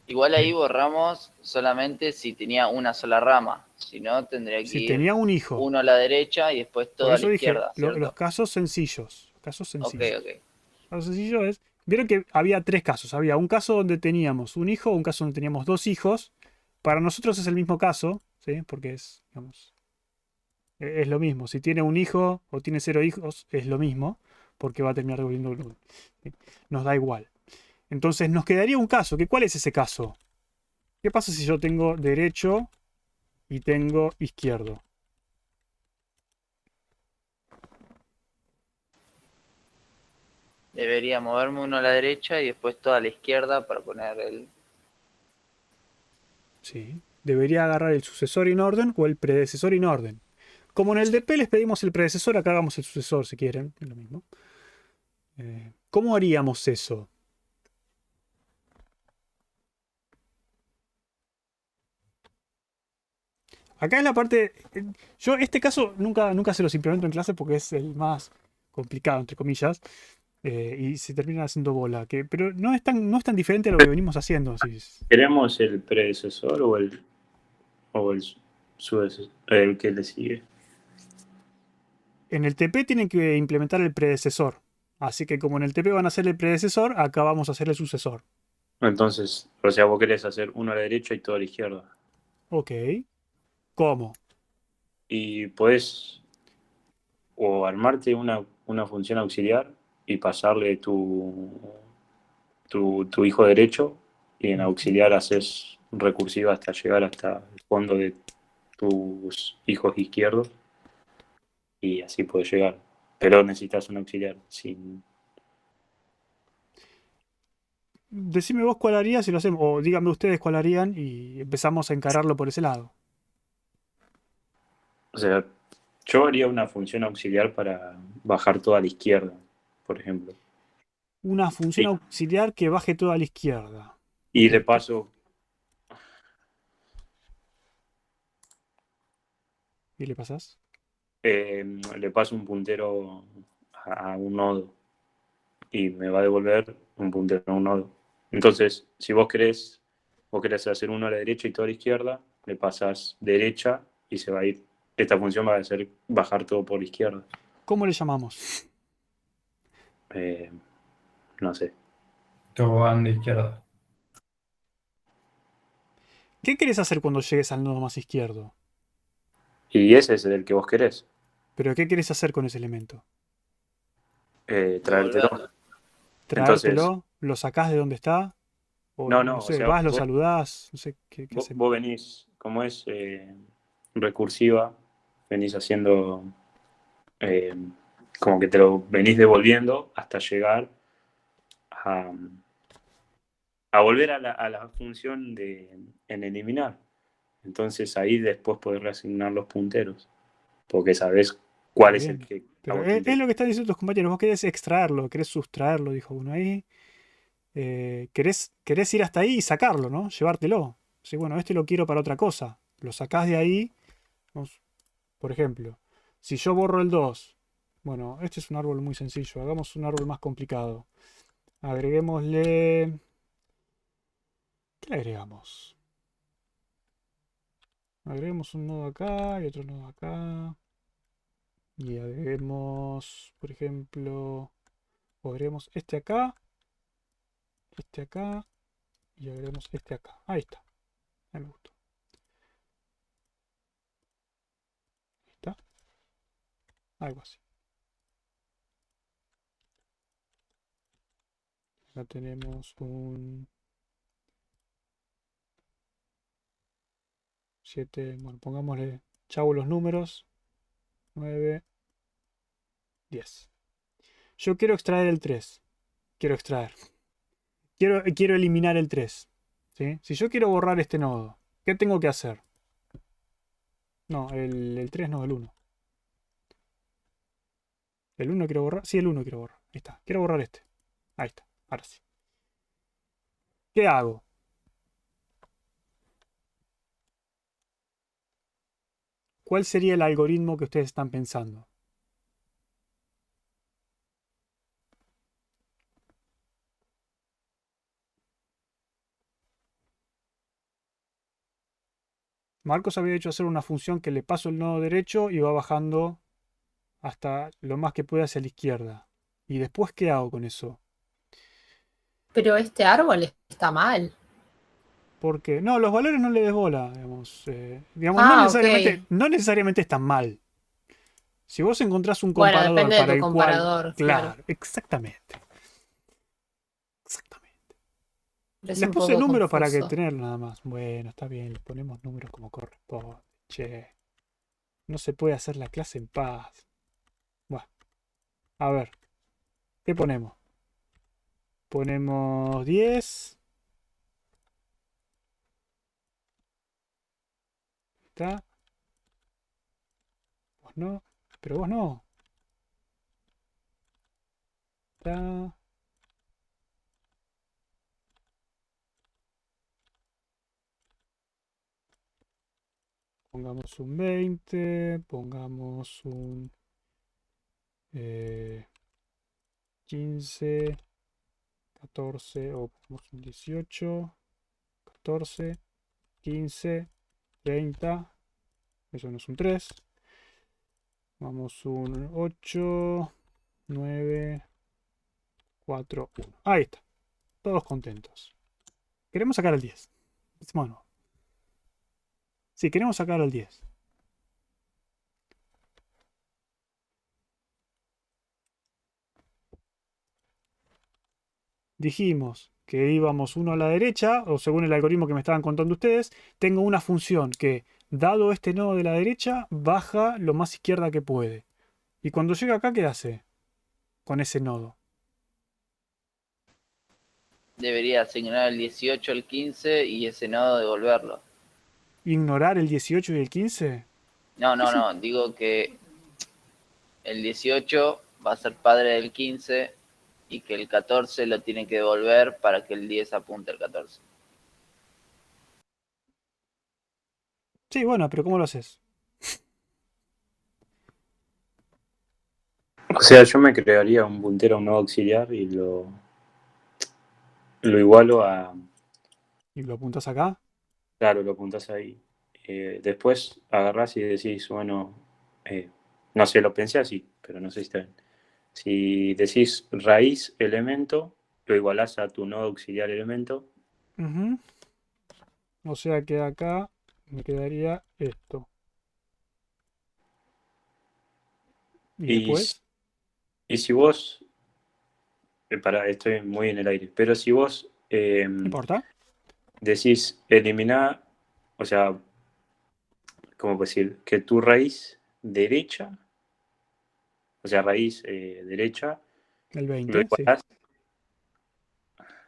E: Igual ahí borramos solamente si tenía una sola rama. Si no, tendría que
A: Si
E: ir
A: tenía un hijo.
E: uno a la derecha y después
A: Por
E: todo a la
A: eso dije,
E: izquierda,
A: los
E: ¿cierto?
A: casos sencillos. Casos
E: Ok,
A: sencillos.
E: ok.
A: Caso sencillo es. Vieron que había tres casos. Había un caso donde teníamos un hijo, un caso donde teníamos dos hijos. Para nosotros es el mismo caso, ¿sí? Porque es, digamos, es lo mismo. Si tiene un hijo o tiene 0 hijos, es lo mismo. Porque va a terminar devolviendo el uno. ¿Sí? Nos da igual. Entonces nos quedaría un caso. ¿Cuál es ese caso? ¿Qué pasa si yo tengo derecho y tengo izquierdo?
E: Debería moverme uno a la derecha y después todo a la izquierda para poner el...
A: Sí. Debería agarrar el sucesor in orden o el predecesor in orden. Como en el DP les pedimos el predecesor, acá hagamos el sucesor si quieren. Es lo mismo. ¿Cómo haríamos eso? Acá es la parte. Yo este caso nunca se los implemento en clase porque es el más complicado, entre comillas. Y se termina haciendo bola. Pero no es tan diferente a lo que venimos haciendo.
F: ¿Queremos el predecesor o el sucesor, el que le sigue?
A: En el TP tienen que implementar el predecesor. Así que como en el TP van a hacer el predecesor, acá vamos a hacer el sucesor.
F: Entonces, o sea, vos querés hacer uno a la derecha y todo a la izquierda.
A: Ok. ¿Cómo?
F: Y podés o armarte una función auxiliar y pasarle tu hijo derecho y en
A: Ujú.
F: auxiliar haces recursiva hasta llegar hasta el fondo de tus hijos izquierdos y así puedes llegar. Pero necesitas un auxiliar. Sin...
A: Decime vos cuál harías si lo hacemos. O díganme ustedes cuál harían y empezamos a encararlo por ese lado.
F: O sea, yo haría una función auxiliar para bajar toda a la izquierda, por ejemplo.
A: Una función
F: Y,
A: auxiliar que baje toda a la izquierda.
F: y
A: Ok.
F: de paso,
A: ¿Y le pasás?
F: le paso un puntero a un nodo y me va a devolver un puntero a un nodo. Entonces, si vos querés hacer uno a la derecha y todo a la izquierda, le pasas derecha y se va a ir. Esta función va a hacer bajar todo por la izquierda.
A: ¿Cómo le llamamos?
F: Eh, no sé.
H: Tobogán de izquierda.
A: ¿Qué querés hacer cuando llegues al nodo más izquierdo?
F: Y ese es el que vos querés,
A: ¿Pero qué querés hacer con ese elemento?
F: traértelo.
E: Devolverlo.
F: Entonces,
A: ¿Traértelo? ¿Lo sacás de donde está? O no
F: no, o
A: sé,
F: sea,
A: vas, lo saludás, no sé qué hacemos.
F: vos venís, como es recursiva, venís haciendo eh, como que te lo venís devolviendo hasta llegar a, a volver a la función en eliminar. Entonces ahí después podés reasignar los punteros, porque sabés
A: Está
F: cuál es el
A: bien.
F: que a
A: Pero
F: vos te
A: es
F: interesa.
A: lo que están diciendo tus compañeros. Vos querés extraerlo, querés sustraerlo, dijo uno ahí. Querés ir hasta ahí y sacarlo, ¿no? Llevártelo. Sí, bueno, este lo quiero para otra cosa. Lo sacás de ahí. Por ejemplo, si yo borro el 2, bueno, este es un árbol muy sencillo. Hagamos un árbol más complicado. Agreguémosle. ¿Qué le agregamos? Agreguemos un nodo acá y otro nodo acá. Y agreguemos, por ejemplo, o agreguemos este acá y agreguemos este acá. Ahí está. Ahí me gustó. Ahí está. Algo así. Acá tenemos un 7. Bueno, pongámosle chavo los números. 9, 10. Yo quiero extraer el 3. quiero extraer. Quiero eliminar el 3. ¿Sí? Si yo quiero borrar este nodo, ¿qué tengo que hacer? No, el 3 no, el 1. ¿El 1 quiero borrar? Sí, el 1 quiero borrar. Ahí está. Quiero borrar este. Ahí está. Ahora sí. ¿Qué hago? ¿Cuál sería el algoritmo que ustedes están pensando? Marcos había hecho hacer una función que le paso el nodo derecho y va bajando hasta lo más que pueda hacia la izquierda. ¿Y después qué hago con eso?
G: Pero este árbol está mal.
A: Porque, no, los valores no le des bola, digamos. Digamos,
G: Ah,
A: no necesariamente están mal. Si vos encontrás un
G: Bueno,
A: comparador
G: depende de
A: para
G: tu
A: el cual.
G: comparador, claro.
A: Claro, exactamente. Exactamente.
G: Pero es
A: Les
G: un
A: puse
G: poco
A: números para que
G: confuso.
A: tener nada más. Bueno, está bien, les ponemos números como corresponde. Che, no se puede hacer la clase en paz. Bueno, a ver, ¿qué ponemos? Ponemos 10. ¿Está? Vos no, pero vos no. Está. Pongamos un 20, pongamos un 15, 14, o pongamos un 18, 14, 15, 30. Eso no es un 3. Vamos un 8, 9, 4, 1. Ahí está. Todos contentos. Queremos sacar el 10. Bueno, sí, queremos sacar el 10. Dijimos que íbamos uno a la derecha, o según el algoritmo que me estaban contando ustedes, tengo una función que, dado este nodo de la derecha, baja lo más izquierda que puede. Y cuando llega acá, ¿qué hace con ese nodo?
E: Debería asignar el 18 al 15 y ese nodo devolverlo.
A: ¿Ignorar el 18 y el 15?
E: No, digo que el 18 va a ser padre del 15 y que el 14 lo tiene que devolver para que el 10 apunte al 14.
A: Sí, bueno, pero ¿cómo lo haces?
F: O sea, yo me crearía un puntero a un nodo auxiliar y lo igualo a.
A: ¿Y lo apuntas acá?
F: Claro, lo apuntás ahí. Después agarrás y decís, bueno, no sé, lo pensé así, pero no sé si está bien. Si decís raíz elemento, lo igualás a tu nodo auxiliar elemento.
A: Ujú. O sea que acá me quedaría esto. ¿Y
F: Y,
A: después?
F: y si vos, estoy muy en el aire, pero si vos
A: ¿No importa?
F: decís eliminar, o sea, ¿cómo puedo decir? Que tu raíz derecha, o sea, raíz derecha,
A: El
F: lo
A: 20, sí.
F: igualás.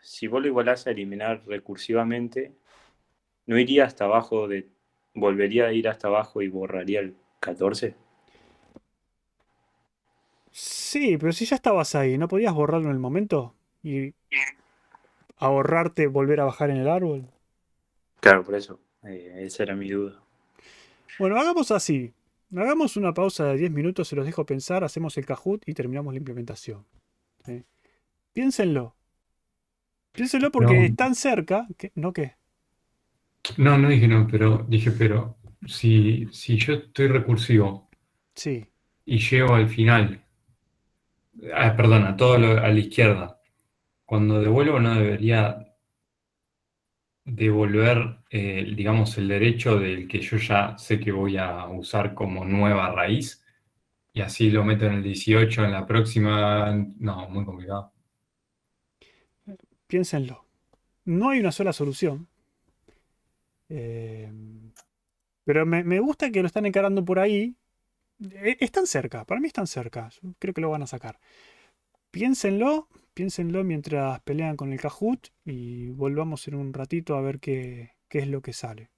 F: Si vos lo igualás a eliminar recursivamente, ¿no iría hasta abajo volvería a ir hasta abajo y borraría el 14?
A: Sí, pero si ya estabas ahí, ¿no podías borrarlo en el momento? ¿Y ahorrarte volver a bajar en el árbol?
F: Claro, por eso. Esa era mi duda.
A: Bueno, hagamos así. Hagamos una pausa de 10 minutos, se los dejo pensar, hacemos el Kahoot y terminamos la implementación. ¿Sí? Piénsenlo. Piénsenlo porque
H: No,
A: están cerca. ¿No qué?
H: no dije no, pero dije, pero si yo estoy recursivo
A: Sí.
H: y llego al final, perdón, a la izquierda, cuando devuelvo no debería devolver, digamos, el derecho del que yo ya sé que voy a usar como nueva raíz y así lo meto en el 18 en la próxima. No, muy complicado.
A: Piénsenlo. No hay una sola solución. Eh, pero me gusta que lo están encarando por ahí. Están cerca. Para mí están cerca. Yo creo que lo van a sacar. Piénsenlo, piénsenlo mientras pelean con el Kahoot y volvamos en un ratito a ver qué es lo que sale.